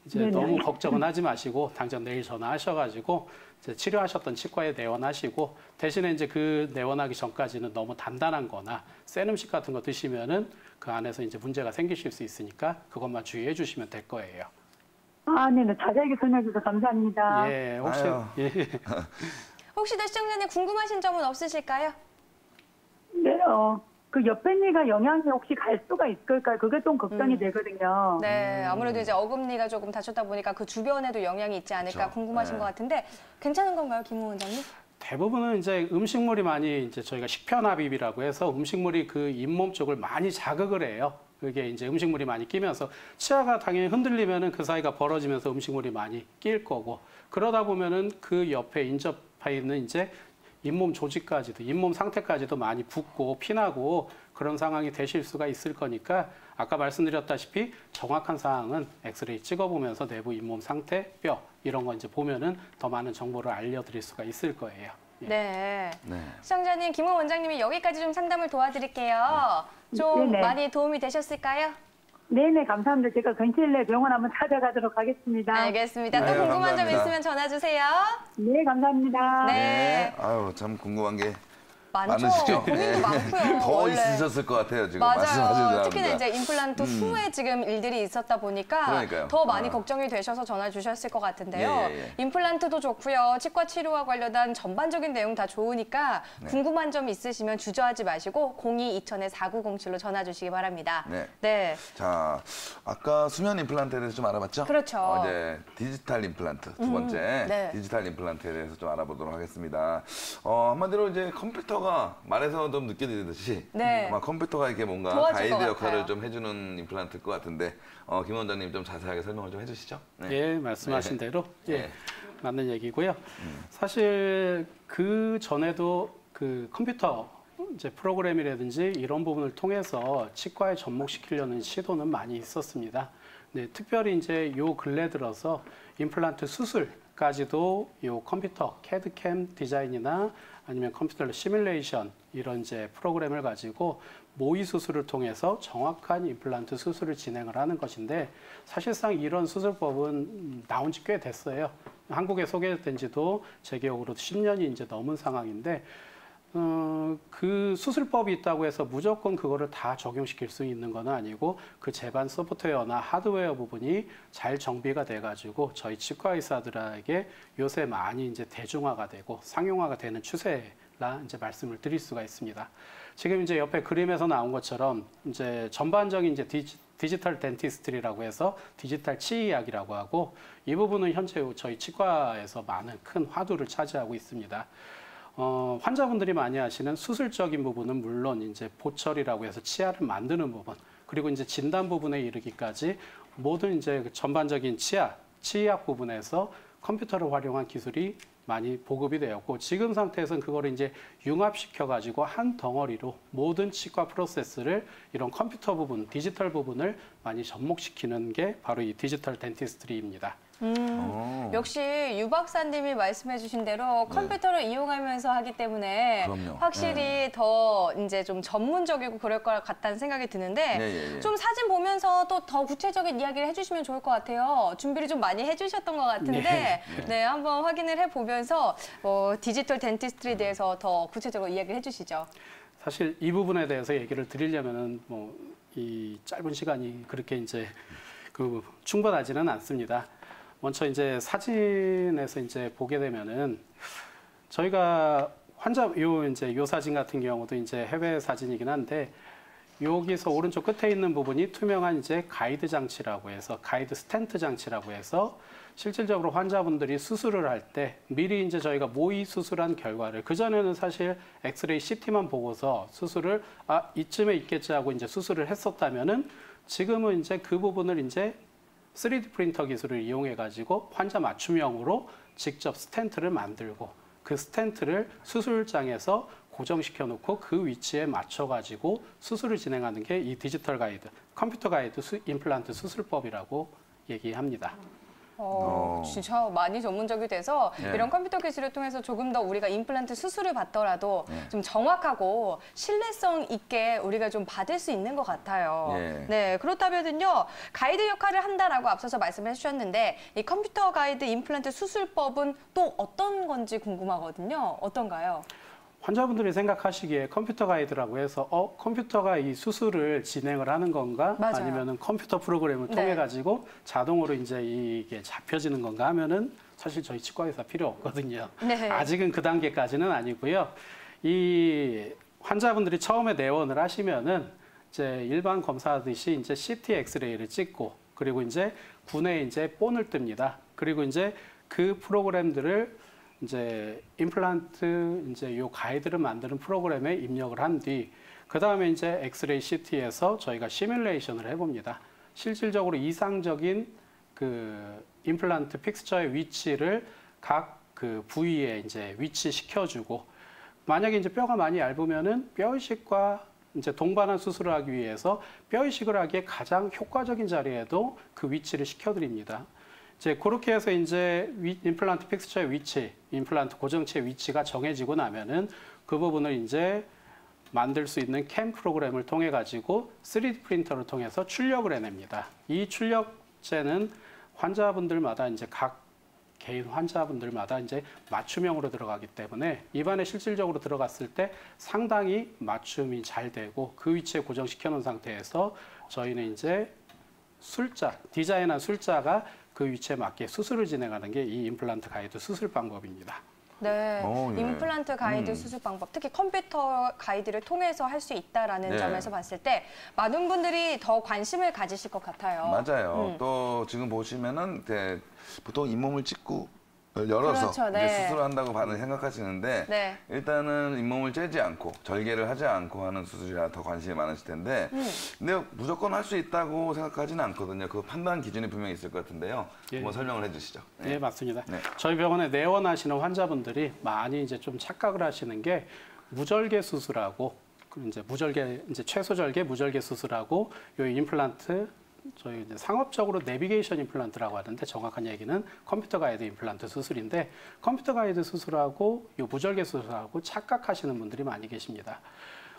이제 네네. 너무 걱정은 하지 마시고 당장 내일 전화하셔가지고 이제 치료하셨던 치과에 내원하시고 대신에 이제 그 내원하기 전까지는 너무 단단한 거나 센 음식 같은 거 드시면은 그 안에서 이제 문제가 생기실 수 있으니까 그것만 주의해 주시면 될 거예요. 네네. 자세하게 설명해 주셔서 감사합니다. 예, 혹시 아유. 예. 혹시 더 시청자님 궁금하신 점은 없으실까요? 네, 그 옆에니가 영향이 혹시 갈 수가 있을까요? 그게 좀 걱정이 되거든요. 네, 아무래도 이제 어금니가 조금 다쳤다 보니까 그 주변에도 영향이 있지 않을까 그렇죠. 궁금하신 네. 것 같은데 괜찮은 건가요, 김호 원장님? 대부분은 이제 음식물이 많이 이제 저희가 식편압입이라고 해서 음식물이 그 잇몸 쪽을 많이 자극을 해요. 그게 이제 음식물이 많이 끼면서 치아가 당연히 흔들리면은 그 사이가 벌어지면서 음식물이 많이 낄 거고 그러다 보면은 그 옆에 인접해 있는 이제 잇몸 조직까지도 잇몸 상태까지도 많이 붓고 피나고 그런 상황이 되실 수가 있을 거니까 아까 말씀드렸다시피 정확한 사항은 엑스레이 찍어보면서 내부 잇몸 상태, 뼈 이런 거 이제 보면은 더 많은 정보를 알려드릴 수가 있을 거예요. 네. 네. 시청자님, 김호 원장님이 여기까지 좀 상담을 도와드릴게요. 좀 네네. 많이 도움이 되셨을까요? 네네, 감사합니다. 제가 근처에 내 병원 한번 찾아가도록 하겠습니다. 알겠습니다. 또 네, 궁금한 점 감사합니다. 있으면 전화 주세요. 네, 감사합니다. 네. 아유, 참 궁금한 게 많죠. 많으시죠? 고민도 네. 많고요. 더 원래. 있으셨을 것 같아요, 지금. 말씀하신 맞아요. 사람보다. 특히나 이제 임플란트 후에 지금 일들이 있었다 보니까 그러니까요. 더 많이 아. 걱정이 되셔서 전화 주셨을 것 같은데요. 예. 임플란트도 좋고요. 치과 치료와 관련한 전반적인 내용 다 좋으니까 네. 궁금한 점 있으시면 주저하지 마시고 02-2000-4907로 전화 주시기 바랍니다. 네. 네. 자, 아까 수면 임플란트에 대해서 좀 알아봤죠? 그렇죠. 이제 디지털 임플란트 두 번째 네. 디지털 임플란트에 대해서 좀 알아보도록 하겠습니다. 한마디로 이제 컴퓨터가 말에서 좀 느껴지듯이 네. 아마 컴퓨터가 이렇게 뭔가 도와줄 가이드 것 역할을 같아요. 좀 해주는 임플란트일 것 같은데 김 원장님 좀 자세하게 설명을 좀 해주시죠. 네. 예, 말씀하신 대로 예, 네. 맞는 얘기고요. 사실 그 전에도 그 컴퓨터 이제 프로그램이라든지 이런 부분을 통해서 치과에 접목시키려는 시도는 많이 있었습니다. 네, 특별히 이제 요 근래 들어서 임플란트 수술까지도 요 컴퓨터 CAD/CAM 디자인이나 아니면 컴퓨터 시뮬레이션 이런 이제 프로그램을 가지고 모의 수술을 통해서 정확한 임플란트 수술을 진행을 하는 것인데 사실상 이런 수술법은 나온 지 꽤 됐어요. 한국에 소개된 지도 제 기억으로 10년이 이제 넘은 상황인데 그 수술법이 있다고 해서 무조건 그거를 다 적용시킬 수 있는 건 아니고 그 제반 소프트웨어나 하드웨어 부분이 잘 정비가 돼가지고 저희 치과 의사들에게 요새 많이 이제 대중화가 되고 상용화가 되는 추세라 이제 말씀을 드릴 수가 있습니다. 지금 이제 옆에 그림에서 나온 것처럼 이제 전반적인 이제 디지털 덴티스트리라고 해서 디지털 치의학이라고 하고 이 부분은 현재 저희 치과에서 많은 큰 화두를 차지하고 있습니다. 환자분들이 많이 하시는 수술적인 부분은 물론 이제 보철이라고 해서 치아를 만드는 부분, 그리고 이제 진단 부분에 이르기까지 모든 이제 전반적인 치의학 부분에서 컴퓨터를 활용한 기술이 많이 보급이 되었고 지금 상태에서는 그거를 이제 융합시켜 가지고 한 덩어리로 모든 치과 프로세스를 이런 컴퓨터 부분, 디지털 부분을 많이 접목시키는 게 바로 이 디지털 덴티스트리입니다. 역시 유 박사님이 말씀해 주신 대로 컴퓨터를 이용하면서 하기 때문에 그럼요. 확실히 더 이제 좀 전문적이고 그럴 것 같다는 생각이 드는데 예. 좀 사진 보면서 또 더 구체적인 이야기를 해주시면 좋을 것 같아요. 준비를 좀 많이 해주셨던 것 같은데 네, 한번 확인을 해보면서 디지털 덴티스트리에 대해서 더 구체적으로 이야기를 해주시죠. 사실 이 부분에 대해서 얘기를 드리려면은 이 짧은 시간이 그렇게 이제 충분하지는 않습니다. 먼저 이제 사진에서 이제 보게 되면은 저희가 요 사진 같은 경우도 이제 해외 사진이긴 한데 여기서 오른쪽 끝에 있는 부분이 투명한 이제 가이드 장치라고 해서 가이드 스텐트 장치라고 해서 실질적으로 환자분들이 수술을 할 때 미리 이제 저희가 모의 수술한 결과를 그전에는 사실 엑스레이 CT만 보고서 수술을 이쯤에 있겠지 하고 이제 수술을 했었다면은 지금은 이제 그 부분을 이제 3D 프린터 기술을 이용해 가지고 환자 맞춤형으로 직접 스텐트를 만들고 그 스텐트를 수술장에서 고정시켜 놓고 그 위치에 맞춰 가지고 수술을 진행하는 게 이 디지털 가이드, 컴퓨터 가이드 임플란트 수술법이라고 얘기합니다. 진짜 많이 전문적이 돼서 예. 이런 컴퓨터 기술을 통해서 조금 더 우리가 임플란트 수술을 받더라도 좀 정확하고 신뢰성 있게 우리가 좀 받을 수 있는 것 같아요. 예. 네, 그렇다면요 가이드 역할을 한다라고 앞서서 말씀해 주셨는데 이 컴퓨터 가이드 임플란트 수술법은 또 어떤 건지 궁금하거든요. 어떤가요? 환자분들이 생각하시기에 컴퓨터 가이드라고 해서 컴퓨터가 이 수술을 진행을 하는 건가? 맞아요. 아니면은 컴퓨터 프로그램을 통해 네. 가지고 자동으로 이제 이게 잡혀지는 건가 하면은 사실 저희 치과 의사 필요 없거든요. 네. 아직은 그 단계까지는 아니고요. 이 환자분들이 처음에 내원을 하시면은 이제 일반 검사하듯이 이제 CT 엑스레이를 찍고 그리고 이제 군에 이제 본을 뜹니다. 그리고 이제 그 프로그램들을 이제 임플란트 이제 요 가이드를 만드는 프로그램에 입력을 한 뒤 그다음에 이제 엑스레이 CT에서 저희가 시뮬레이션을 해봅니다. 실질적으로 이상적인 그 임플란트 픽스처의 위치를 각 그 부위에 이제 위치시켜주고 만약에 이제 뼈가 많이 얇으면은 뼈 이식과 이제 동반한 수술을 하기 위해서 뼈 이식을 하기에 가장 효과적인 자리에도 그 위치를 시켜드립니다. 이제 그렇게 해서 이제 임플란트 픽스처의 위치, 임플란트 고정체의 위치가 정해지고 나면은 그 부분을 이제 만들 수 있는 캠 프로그램을 통해 가지고 3D 프린터를 통해서 출력을 해냅니다. 이 출력제는 환자분들마다 이제 각 개인 환자분들마다 이제 맞춤형으로 들어가기 때문에 입안에 실질적으로 들어갔을 때 상당히 맞춤이 잘 되고 그 위치에 고정시켜 놓은 상태에서 저희는 이제 술자, 디자인한 술자가 그 위치에 맞게 수술을 진행하는 게 이 임플란트 가이드 수술 방법입니다. 네, 예. 임플란트 가이드 수술 방법, 특히 컴퓨터 가이드를 통해서 할 수 있다라는 네. 점에서 봤을 때 많은 분들이 더 관심을 가지실 것 같아요. 맞아요. 또 지금 보시면은 보통 잇몸을 찍고 열어서 그렇죠, 네. 이제 수술을 한다고 생각하시는데 네. 일단은 잇몸을 째지 않고 절개를 하지 않고 하는 수술이라 더 관심이 많으실 텐데 근데 무조건 할 수 있다고 생각하지는 않거든요. 그 판단 기준이 분명히 있을 것 같은데요. 예. 한번 설명을 해주시죠. 네, 맞습니다. 네. 저희 병원에 내원하시는 환자분들이 많이 이제 좀 착각을 하시는 게 무절개 수술하고 이제 무절개 이제 최소절개 무절개 수술하고 요 임플란트 저희 이제 상업적으로 내비게이션 임플란트라고 하는데 정확한 얘기는 컴퓨터 가이드 임플란트 수술인데 컴퓨터 가이드 수술하고 요 무절개 수술하고 착각하시는 분들이 많이 계십니다.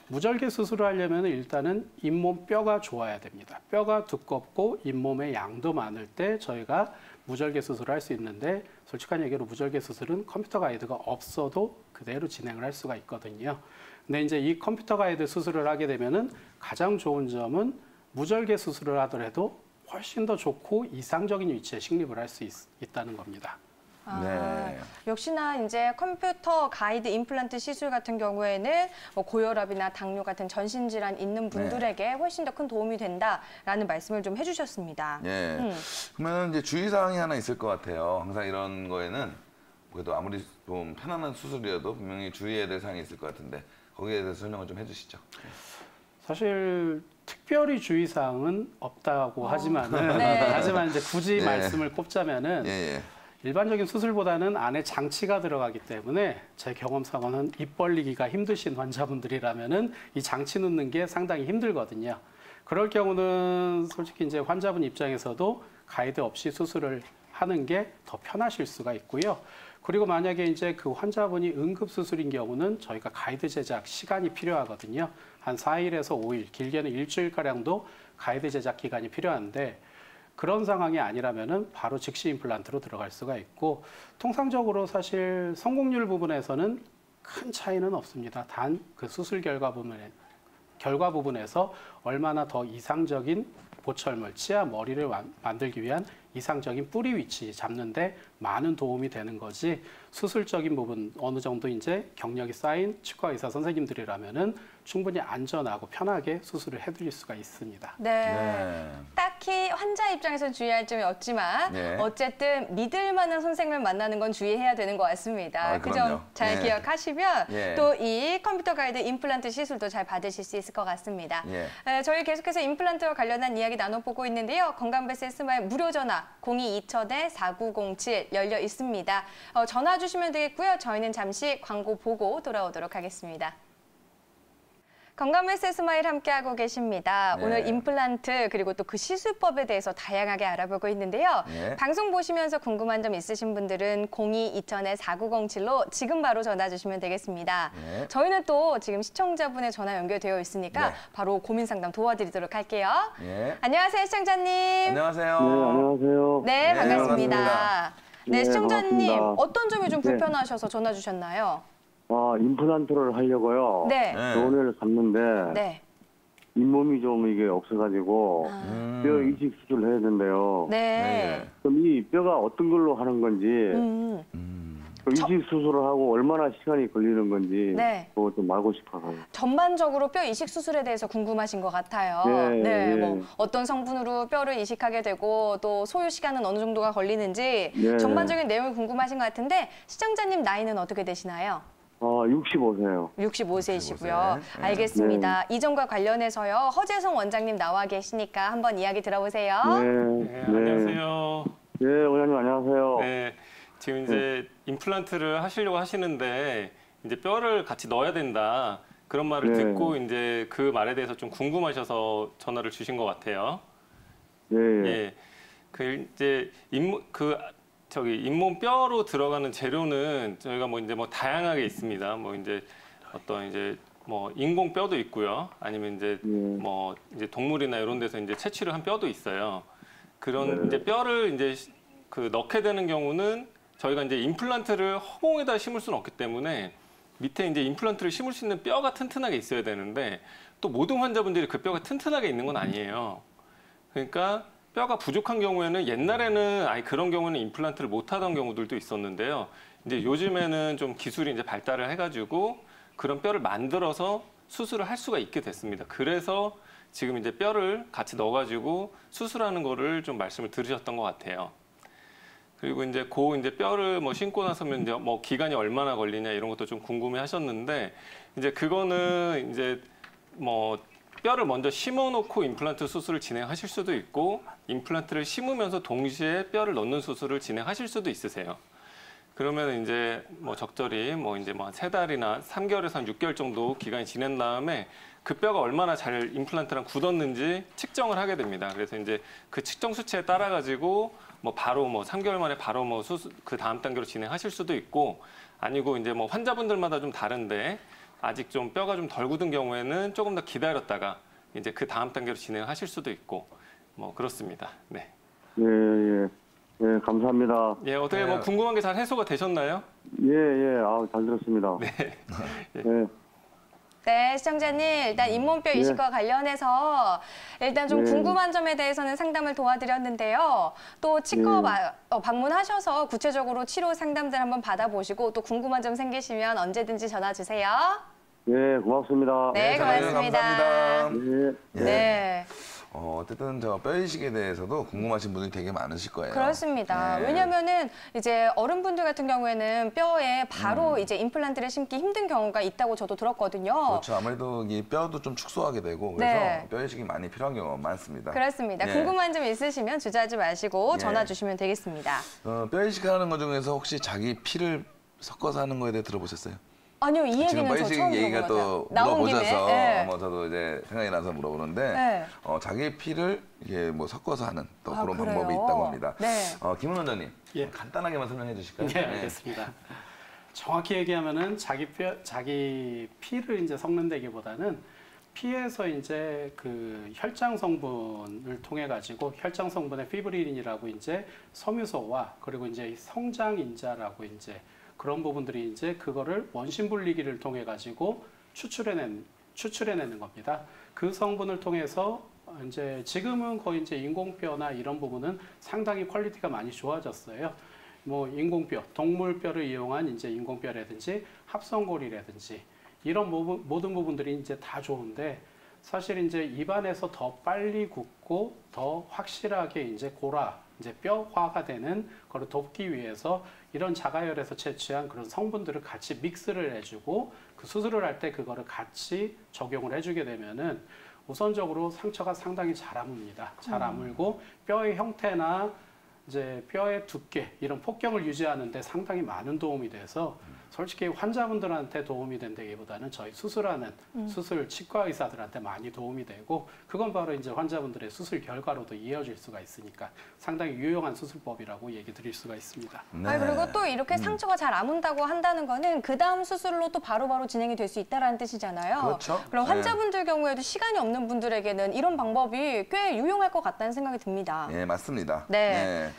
무절개 수술을 하려면 일단은 잇몸 뼈가 좋아야 됩니다. 뼈가 두껍고 잇몸의 양도 많을 때 저희가 무절개 수술을 할 수 있는데 솔직한 얘기로 무절개 수술은 컴퓨터 가이드가 없어도 그대로 진행을 할 수가 있거든요. 근데 이제 이 컴퓨터 가이드 수술을 하게 되면은 가장 좋은 점은 무절개 수술을 하더라도 훨씬 더 좋고 이상적인 위치에 식립을 할 수 있다는 겁니다. 네. 역시나 이제 컴퓨터 가이드 임플란트 시술 같은 경우에는 뭐 고혈압이나 당뇨 같은 전신 질환 있는 분들에게 훨씬 더 큰 도움이 된다라는 말씀을 좀 해주셨습니다. 예. 그러면 이제 주의사항이 하나 있을 것 같아요. 항상 이런 거에는 그래도 아무리 좀 편안한 수술이라도 분명히 주의해야 될 사항이 있을 것 같은데 거기에 대해서 설명을 좀 해주시죠. 사실 특별히 주의사항은 없다고 하지만은 네. 하지만 이제 굳이 예. 말씀을 꼽자면은 예. 일반적인 수술보다는 안에 장치가 들어가기 때문에 제 경험상으로는 입 벌리기가 힘드신 환자분들이라면은 이 장치 넣는 게 상당히 힘들거든요. 그럴 경우는 솔직히 이제 환자분 입장에서도 가이드 없이 수술을 하는 게 더 편하실 수가 있고요. 그리고 만약에 이제 그 환자분이 응급 수술인 경우는 저희가 가이드 제작 시간이 필요하거든요. 한 4일에서 5일, 길게는 일주일가량도 가이드 제작 기간이 필요한데 그런 상황이 아니라면은 바로 즉시 임플란트로 들어갈 수가 있고 통상적으로 사실 성공률 부분에서는 큰 차이는 없습니다. 단 그 수술 결과 부분에서 얼마나 더 이상적인 보철물, 치아 머리를 만들기 위한 이상적인 뿌리 위치 잡는데 많은 도움이 되는 거지 수술적인 부분 어느 정도 이제 경력이 쌓인 치과 의사 선생님들이라면은 충분히 안전하고 편하게 수술을 해드릴 수가 있습니다. 네. 딱히 환자 입장에서 주의할 점이 없지만 네. 어쨌든 믿을 만한 선생님을 만나는 건 주의해야 되는 것 같습니다. 그 그럼요. 점 잘 네. 기억하시면 예. 또 이 컴퓨터 가이드 임플란트 시술도 잘 받으실 수 있을 것 같습니다. 예. 저희 계속해서 임플란트와 관련한 이야기 나눠보고 있는데요. 건강베스트 스마일 무료 전화 02-2000-4907 열려 있습니다. 전화 주시면 되겠고요. 저희는 잠시 광고 보고 돌아오도록 하겠습니다. 건강메스 스마일 함께하고 계십니다. 네. 오늘 임플란트 그리고 또 그 시술법에 대해서 다양하게 알아보고 있는데요. 네. 방송 보시면서 궁금한 점 있으신 분들은 02-2000-4907로 지금 바로 전화 주시면 되겠습니다. 네. 저희는 또 지금 시청자분의 전화 연결되어 있으니까 네. 바로 고민 상담 도와드리도록 할게요. 예. 안녕하세요, 시청자님. 안녕하세요. 네, 안녕하세요. 네, 네, 반갑습니다. 반갑습니다. 네, 네, 시청자님 반갑습니다. 어떤 점이 좀 네. 불편하셔서 전화 주셨나요? 임플란트를 하려고요. 네. 네. 병원을 갔는데 네. 잇몸이 좀 이게 없어가지고 뼈 이식 수술을 해야 된대요. 네. 그럼 이 뼈가 어떤 걸로 하는 건지, 그 이식 수술을 하고 얼마나 시간이 걸리는 건지 네. 그거 좀 알고 싶어요. 전반적으로 뼈 이식 수술에 대해서 궁금하신 것 같아요. 네, 네. 뭐 어떤 성분으로 뼈를 이식하게 되고 또 소요 시간은 어느 정도가 걸리는지 네. 전반적인 내용이 궁금하신 것 같은데 시청자님 나이는 어떻게 되시나요? 65세요. 65세이시고요. 네. 알겠습니다. 이점과 관련해서요. 허재성 원장님 나와 계시니까 한번 이야기 들어보세요. 네, 안녕하세요. 네, 원장님 안녕하세요. 네, 지금 이제 임플란트를 하시려고 하시는데 이제 뼈를 같이 넣어야 된다 그런 말을 네. 듣고 이제 그 말에 대해서 좀 궁금하셔서 전화를 주신 것 같아요. 네, 예, 그 이제 잇몸 뼈로 들어가는 재료는 저희가 뭐 이제 뭐 다양하게 있습니다. 뭐 이제 어떤 이제 뭐 인공 뼈도 있고요. 아니면 이제 뭐 이제 동물이나 이런 데서 이제 채취를 한 뼈도 있어요. 그런 이제 뼈를 이제 그 넣게 되는 경우는 저희가 이제 임플란트를 허공에다 심을 수는 없기 때문에 밑에 이제 임플란트를 심을 수 있는 뼈가 튼튼하게 있어야 되는데 또 모든 환자분들이 그 뼈가 튼튼하게 있는 건 아니에요. 그러니까 뼈가 부족한 경우에는 옛날에는 아예 그런 경우는 임플란트를 못 하던 경우들도 있었는데요. 이제 요즘에는 좀 기술이 이제 발달을 해가지고 그런 뼈를 만들어서 수술을 할 수가 있게 됐습니다. 그래서 지금 이제 뼈를 같이 넣어가지고 수술하는 거를 좀 말씀을 들으셨던 것 같아요. 그리고 이제 이제 뼈를 뭐 심고 나서면 이제 뭐 기간이 얼마나 걸리냐 이런 것도 좀 궁금해 하셨는데 이제 그거는 이제 뭐 뼈를 먼저 심어놓고 임플란트 수술을 진행하실 수도 있고 임플란트를 심으면서 동시에 뼈를 넣는 수술을 진행하실 수도 있으세요. 그러면 이제 뭐 적절히 뭐 이제 뭐 한 3달이나 3개월에서 한 6개월 정도 기간이 지난 다음에 그 뼈가 얼마나 잘 임플란트랑 굳었는지 측정을 하게 됩니다. 그래서 이제 그 측정 수치에 따라 가지고 뭐 바로 뭐 3개월 만에 바로 뭐 수술 그 다음 단계로 진행하실 수도 있고 아니고 이제 뭐 환자분들마다 좀 다른데 아직 좀 뼈가 좀 덜 굳은 경우에는 조금 더 기다렸다가 이제 그 다음 단계로 진행하실 수도 있고 뭐 그렇습니다. 네. 예, 예. 예, 감사합니다. 예, 어떻게 뭐 궁금한 게 잘 해소가 되셨나요? 예, 예. 잘 들었습니다. 네. 예. 네, 시청자님 일단 잇몸뼈 이식과 관련해서 일단 좀 궁금한 점에 대해서는 상담을 도와드렸는데요. 또 치과 방문하셔서 구체적으로 치료 상담들 한번 받아보시고 또 궁금한 점 생기시면 언제든지 전화 주세요. 예, 고맙습니다. 네, 고맙습니다. 감사합니다. 예. 네. 어쨌든 저 뼈이식에 대해서도 궁금하신 분들이 되게 많으실 거예요. 그렇습니다. 네. 왜냐면은 이제 어른분들 같은 경우에는 뼈에 바로 이제 임플란트를 심기 힘든 경우가 있다고 저도 들었거든요. 그렇죠. 아무래도 이 뼈도 좀 축소하게 되고 그래서 네. 뼈이식이 많이 필요한 경우가 많습니다. 그렇습니다. 예. 궁금한 점 있으시면 주저하지 마시고 예. 전화 주시면 되겠습니다. 뼈이식 하는 것 중에서 혹시 자기 피를 섞어서 하는 거에 대해 들어보셨어요? 아니요, 이 지금 얘기는 저 뼈이식 처음 얘기가 들어본 것 또 같아요. 나온 김에. 물어보셔서 예. 저도 이제 생각이 나서 물어보는데 네. 자기 피를 이게 뭐 섞어서 하는 또 그런 그래요? 방법이 있다고 합니다. 네. 김은 원장님 예. 간단하게만 설명해 주실까요? 네, 알겠습니다. 정확히 얘기하면은 자기 피를 이제 섞는다기보다는 피에서 이제 그 혈장 성분을 통해 가지고 혈장 성분의 피브릴린이라고 이제 섬유소와 그리고 이제 성장 인자라고 이제 그런 부분들이 이제 그거를 원심 분리기를 통해 가지고 추출해내는 겁니다. 그 성분을 통해서 이제 지금은 거의 이제 인공뼈나 이런 부분은 상당히 퀄리티가 많이 좋아졌어요. 뭐 인공뼈, 동물뼈를 이용한 이제 인공뼈라든지 합성골이라든지 이런 모든 부분들이 이제 다 좋은데 사실 이제 입안에서 더 빨리 굳고 더 확실하게 이제 이제 뼈화가 되는 거를 돕기 위해서 이런 자가열에서 채취한 그런 성분들을 같이 믹스를 해주고 그 수술을 할 때 그거를 같이 적용을 해주게 되면은 우선적으로 상처가 상당히 잘 아뭅니다. 잘 아물고 뼈의 형태나 이제 뼈의 두께 이런 폭경을 유지하는데 상당히 많은 도움이 돼서 솔직히 환자분들한테 도움이 된다기보다는 저희 수술하는 수술 치과 의사들한테 많이 도움이 되고 그건 바로 이제 환자분들의 수술 결과로도 이어질 수가 있으니까 상당히 유용한 수술법이라고 얘기 드릴 수가 있습니다. 네. 아니, 그리고 또 이렇게 상처가 잘 아문다고 한다는 거는 그 다음 수술로 또 바로바로 진행이 될 수 있다는 뜻이잖아요. 그렇죠. 그럼 네. 환자분들 경우에도 시간이 없는 분들에게는 이런 방법이 꽤 유용할 것 같다는 생각이 듭니다. 예, 맞습니다. 네.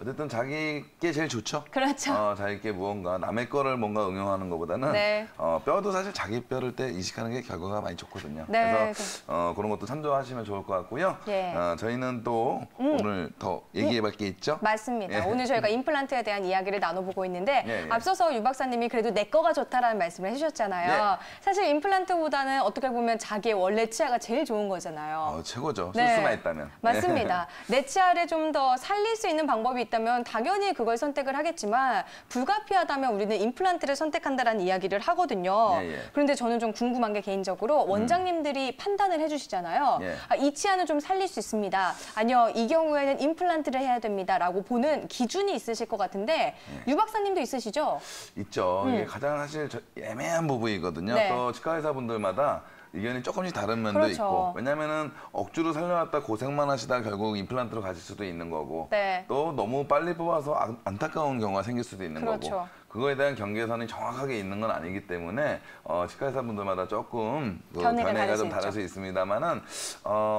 어쨌든 자기께 제일 좋죠. 그렇죠. 자기께 무언가 남의 거를 뭔가 응용하는 것보다는 네. 뼈도 사실 자기 뼈를 때 이식하는 게 결과가 많이 좋거든요. 네. 그래서 그런 것도 참조하시면 좋을 것 같고요. 예. 저희는 또 오늘 더 얘기해볼 게 있죠. 맞습니다. 예. 오늘 저희가 임플란트에 대한 이야기를 나눠보고 있는데 예, 예. 앞서서 유 박사님이 그래도 내 거가 좋다라는 말씀을 해주셨잖아요. 사실 임플란트보다는 어떻게 보면 자기의 원래 치아가 제일 좋은 거잖아요. 최고죠. 네. 수만 있다면. 맞습니다. 내 치아를 좀 더 살릴 수 있는 방법이 있다면 당연히 그걸 선택을 하겠지만 불가피하다면 우리는 임플란트를 선택한다라는 이야기를 하거든요. 예, 예. 그런데 저는 좀 궁금한 게 개인적으로 원장님들이 판단을 해주시잖아요. 예. 이 치아는 좀 살릴 수 있습니다. 아니요, 이 경우에는 임플란트를 해야 됩니다라고 보는 기준이 있으실 것 같은데 유 박사님도 있으시죠? 있죠. 이게 가장 사실 애매한 부분이거든요. 네. 또 치과 의사분들마다 의견이 조금씩 다른 면도 그렇죠. 있고, 왜냐면은 억지로 살려놨다 고생만 하시다 결국 임플란트로 가실 수도 있는 거고, 네. 또 너무 빨리 뽑아서 안타까운 경우가 생길 수도 있는 그렇죠. 거고, 그거에 대한 경계선이 정확하게 있는 건 아니기 때문에 치과 의사분들마다 조금 견해가 좀 다를 수 있습니다만은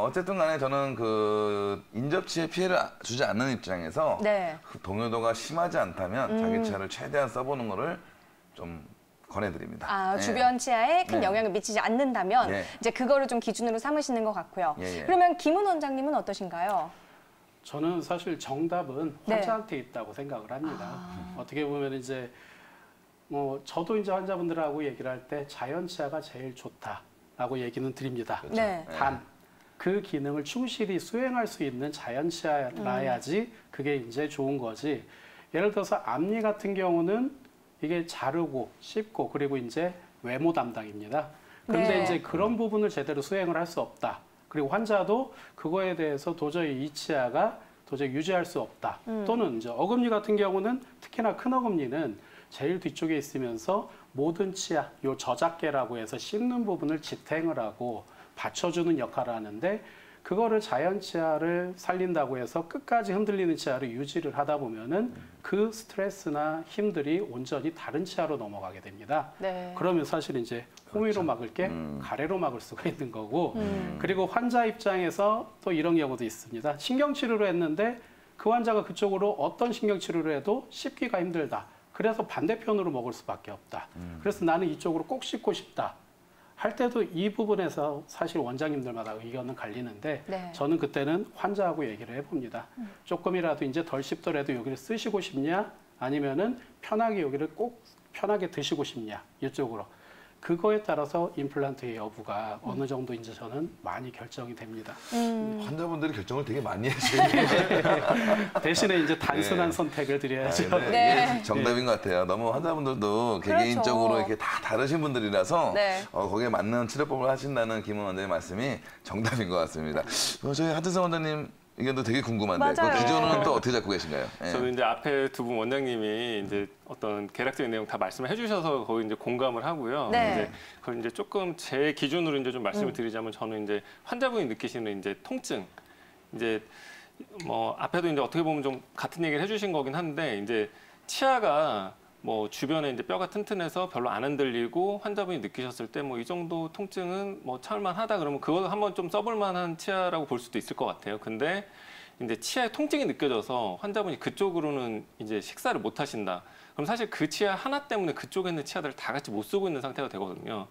어쨌든 간에 저는 그 인접치에 피해를 주지 않는 입장에서 네. 그 동요도가 심하지 않다면 자기 치아를 최대한 써보는 거를 좀 권해드립니다. 주변 치아에 큰 네. 영향을 미치지 않는다면 네. 이제 그거를 좀 기준으로 삼으시는 것 같고요. 예, 예. 그러면 김은 원장님은 어떠신가요? 저는 사실 정답은 네. 환자한테 있다고 생각을 합니다. 어떻게 보면 이제 저도 이제 환자분들하고 얘기를 할 때 자연 치아가 제일 좋다라고 얘기는 드립니다. 그렇죠. 네. 단 그 기능을 충실히 수행할 수 있는 자연 치아라야지 그게 이제 좋은 거지. 예를 들어서 앞니 같은 경우는 이게 자르고 씹고 그리고 이제 외모 담당입니다. 그런데 네. 이제 그런 부분을 제대로 수행을 할 수 없다. 그리고 환자도 그거에 대해서 도저히 이 치아가 도저히 유지할 수 없다. 또는 이제 어금니 같은 경우는 특히나 큰 어금니는 제일 뒤쪽에 있으면서 모든 치아, 요 저작계라고 해서 씹는 부분을 지탱을 하고 받쳐주는 역할을 하는데 그거를 자연 치아를 살린다고 해서 끝까지 흔들리는 치아를 유지를 하다 보면은 그 스트레스나 힘들이 온전히 다른 치아로 넘어가게 됩니다. 네. 그러면 사실 이제 호미로 막을 게 가래로 막을 수가 있는 거고 음. 그리고 환자 입장에서 또 이런 경우도 있습니다. 신경치료를 했는데 그 환자가 그쪽으로 어떤 신경치료를 해도 씹기가 힘들다. 그래서 반대편으로 먹을 수밖에 없다. 그래서 나는 이쪽으로 꼭 씹고 싶다. 할 때도 이 부분에서 사실 원장님들마다 의견은 갈리는데 네. 저는 그때는 환자하고 얘기를 해봅니다. 조금이라도 이제 덜 씹더라도 여기를 쓰시고 싶냐 아니면은 편하게 여기를 꼭 편하게 드시고 싶냐 이쪽으로 그거에 따라서 임플란트의 여부가 어느 정도 이제 저는 많이 결정이 됩니다. 환자분들이 결정을 되게 많이 하시는 대신에 이제 단순한 네. 선택을 드려야죠. 네. 이게 정답인 것 같아요. 너무 환자분들도 그렇죠. 개개인적으로 이렇게 다 다르신 분들이라서 네. 거기에 맞는 치료법을 하신다는 김은 원장님 말씀이 정답인 것 같습니다. 저희 하트성 원장님 의견도 되게 궁금한데 맞아요. 그 기준은 또 어떻게 잡고 계신가요? 예. 저는 이제 앞에 두 분 원장님이 이제 어떤 계략적인 내용 다 말씀을 해주셔서 거의 이제 공감을 하고요. 네. 이제 그걸 이제 조금 제 기준으로 이제 좀 말씀을 드리자면 저는 이제 환자분이 느끼시는 이제 통증, 이제 뭐 앞에도 이제 어떻게 보면 좀 같은 얘기를 해주신 거긴 한데 이제 치아가 뭐 주변에 이제 뼈가 튼튼해서 별로 안 흔들리고 환자분이 느끼셨을 때 뭐 이 정도 통증은 뭐 참을만하다 그러면 그거 한번 좀 써볼 만한 치아라고 볼 수도 있을 것 같아요. 근데 이제 치아에 통증이 느껴져서 환자분이 그쪽으로는 이제 식사를 못 하신다. 그럼 사실 그 치아 하나 때문에 그쪽에 있는 치아들을 다 같이 못 쓰고 있는 상태가 되거든요.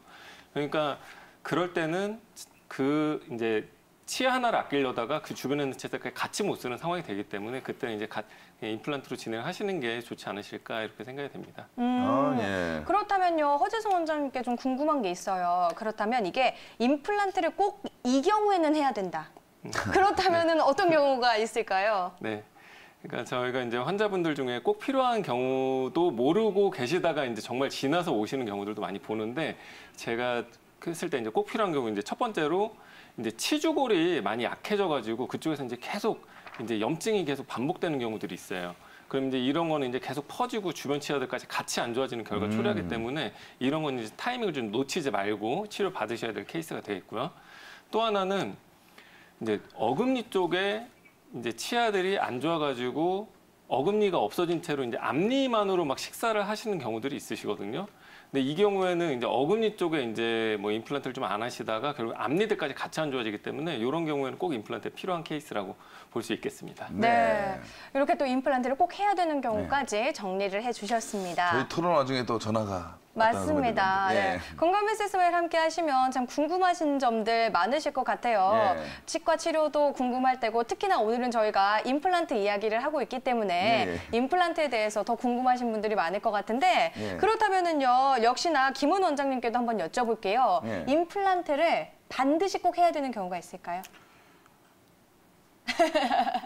그러니까 그럴 때는 그 이제 치아 하나를 아끼려다가 그 주변에 있는 치아들까지 같이 못 쓰는 상황이 되기 때문에 그때는 이제 임플란트로 진행을 하시는 게 좋지 않으실까 이렇게 생각이 됩니다. 예. 그렇다면요, 허재성 원장님께 좀 궁금한 게 있어요. 그렇다면 이게 임플란트를 꼭 이 경우에는 해야 된다. 그렇다면은 어떤 경우가 있을까요? 네. 그러니까 저희가 이제 환자분들 중에 꼭 필요한 경우도 모르고 계시다가 이제 정말 지나서 오시는 경우들도 많이 보는데 제가 했을 때 이제 꼭 필요한 경우 이제 첫 번째로 이제 치주골이 많이 약해져가지고 그쪽에서 이제 계속 이제 염증이 계속 반복되는 경우들이 있어요. 그럼 이제 이런 거는 이제 계속 퍼지고 주변 치아들까지 같이 안 좋아지는 결과를 초래하기 때문에 이런 건 이제 타이밍을 좀 놓치지 말고 치료 받으셔야 될 케이스가 되겠고요. 또 하나는 이제 어금니 쪽에 이제 치아들이 안 좋아가지고 어금니가 없어진 채로 이제 앞니만으로 막 식사를 하시는 경우들이 있으시거든요. 근데 이 경우에는 이제 어금니 쪽에 이제 뭐 임플란트를 좀 안 하시다가 결국 앞니들까지 같이 안 좋아지기 때문에 이런 경우에는 꼭 임플란트가 필요한 케이스라고 볼 수 있겠습니다. 네. 이렇게 또 임플란트를 꼭 해야 되는 경우까지 정리를 해주셨습니다. 저희 토론 와중에 또 전화가 맞습니다. 네. 건강비스스웰 함께 하시면 참 궁금하신 점들 많으실 것 같아요. 치과 치료도 궁금할 때고 특히나 오늘은 저희가 임플란트 이야기를 하고 있기 때문에 임플란트에 대해서 더 궁금하신 분들이 많을 것 같은데 그렇다면은요, 역시나 김은 원장님께도 한번 여쭤볼게요. 임플란트를 반드시 꼭 해야 되는 경우가 있을까요?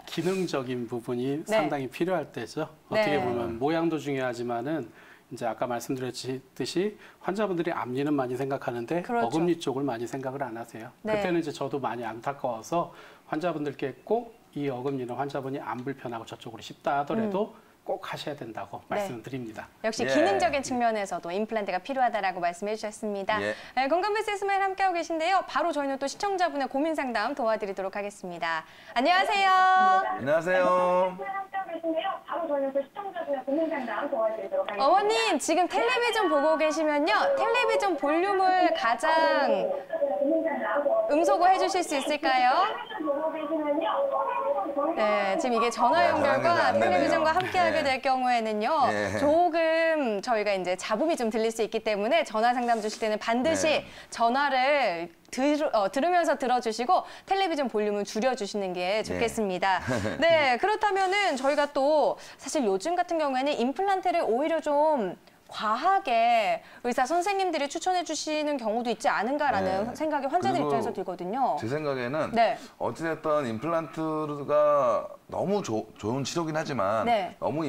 기능적인 부분이 상당히 필요할 때죠. 어떻게 보면 모양도 중요하지만은 이제 아까 말씀드렸듯이 환자분들이 앞니는 많이 생각하는데 어금니 쪽을 많이 생각을 안 하세요. 그때는 이제 저도 많이 안타까워서 환자분들께 꼭 이 어금니는 환자분이 안 불편하고 저쪽으로 쉽다 하더라도 꼭 하셔야 된다고 말씀드립니다. 역시 기능적인 측면에서도 임플란트가 필요하다라고 말씀해 주셨습니다. 네, 건강비스스웰 함께하고 계신데요. 바로 저희는 또 시청자분의 고민 상담 도와드리도록 하겠습니다. 안녕하세요. 안녕하세요. 바로 저희는 또 시청자분의 고민 상담 도와드리도록 하겠습니다. 어머님, 지금 텔레비전 보고 계시면요. 텔레비전 볼륨을 가장 음소거 해주실 수 있을까요? 네, 지금 이게 전화 연결과 텔레비전과 함께하게 될 경우에는요, 조금 저희가 이제 잡음이 좀 들릴 수 있기 때문에 전화 상담 주실 때는 반드시 전화를 들으면서 들어주시고 텔레비전 볼륨을 줄여주시는 게 좋겠습니다. 네, 그렇다면은 저희가 또 사실 요즘 같은 경우에는 임플란트를 오히려 좀 과하게 의사 선생님들이 추천해 주시는 경우도 있지 않은가라는 생각이 환자들 입장에서 들거든요. 제 생각에는 어찌됐든 임플란트가 너무 좋은 치료긴 하지만 너무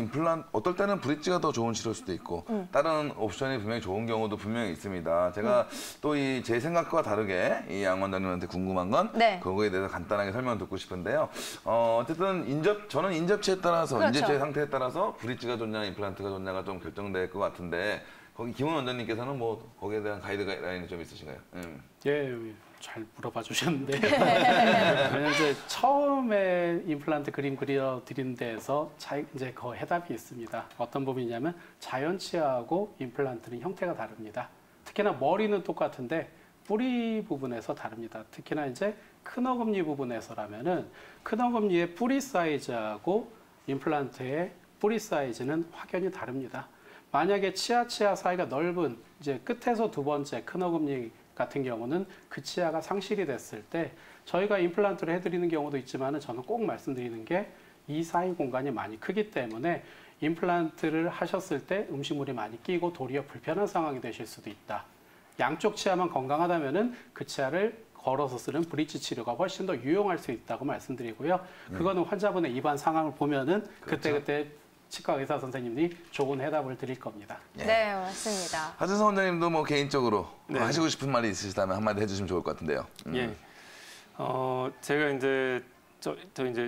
어떨 때는 브릿지가 더 좋은 치료일 수도 있고 다른 옵션이 분명히 좋은 경우도 분명히 있습니다. 제가 또 제 생각과 다르게 이 양 원장님한테 궁금한 건 그거에 대해서 간단하게 설명을 듣고 싶은데요. 어쨌든 저는 인접치에 따라서 인접치의 상태에 따라서 브릿지가 좋냐 임플란트가 좋냐가 좀 결정될 것 같은데 거기 김은 원장님께서는 뭐 거기에 대한 가이드라인이 좀 있으신가요? 잘 물어봐 주셨는데 왜냐면 이제 처음에 임플란트 그림 그려드린 데에서 이제 그 해답이 있습니다. 어떤 부분이냐면 자연치아하고 임플란트는 형태가 다릅니다. 특히나 머리는 똑같은데 뿌리 부분에서 다릅니다. 특히나 이제 큰 어금니 부분에서라면은 큰 어금니의 뿌리 사이즈하고 임플란트의 뿌리 사이즈는 확연히 다릅니다. 만약에 치아 사이가 넓은 이제 끝에서 두 번째 큰 어금니 같은 경우는 그 치아가 상실이 됐을 때 저희가 임플란트를 해드리는 경우도 있지만 저는 꼭 말씀드리는 게 이 사이 공간이 많이 크기 때문에 임플란트를 하셨을 때 음식물이 많이 끼고 도리어 불편한 상황이 되실 수도 있다. 양쪽 치아만 건강하다면은 그 치아를 걸어서 쓰는 브릿지 치료가 훨씬 더 유용할 수 있다고 말씀드리고요. 그거는 환자분의 입안 상황을 보면은 그때그때 치과 의사 선생님이 좋은 해답을 드릴 겁니다. 네, 맞습니다. 하재성 원장님도 뭐 개인적으로 하시고 싶은 말이 있으시다면 한마디 해주시면 좋을 것 같은데요. 제가 이제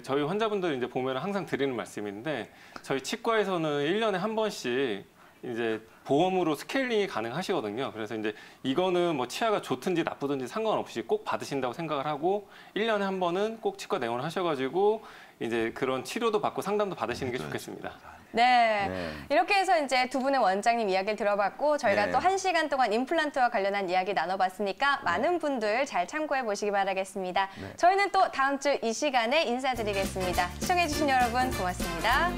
저희 환자분들 이제 보면 항상 드리는 말씀인데 저희 치과에서는 1년에 한 번씩 이제 보험으로 스케일링이 가능하시거든요. 그래서 이제 이거는 뭐 치아가 좋든지 나쁘든지 상관없이 꼭 받으신다고 생각을 하고 1년에 한 번은 꼭 치과 내원을 하셔가지고 이제 그런 치료도 받고 상담도 받으시는 게 좋겠습니다. 네. 이렇게 해서 이제 두 분의 원장님 이야기를 들어봤고 저희가 또 1시간 동안 임플란트와 관련한 이야기 나눠봤으니까 많은 분들 잘 참고해 보시기 바라겠습니다. 저희는 또 다음 주 이 시간에 인사드리겠습니다. 시청해주신 여러분 고맙습니다.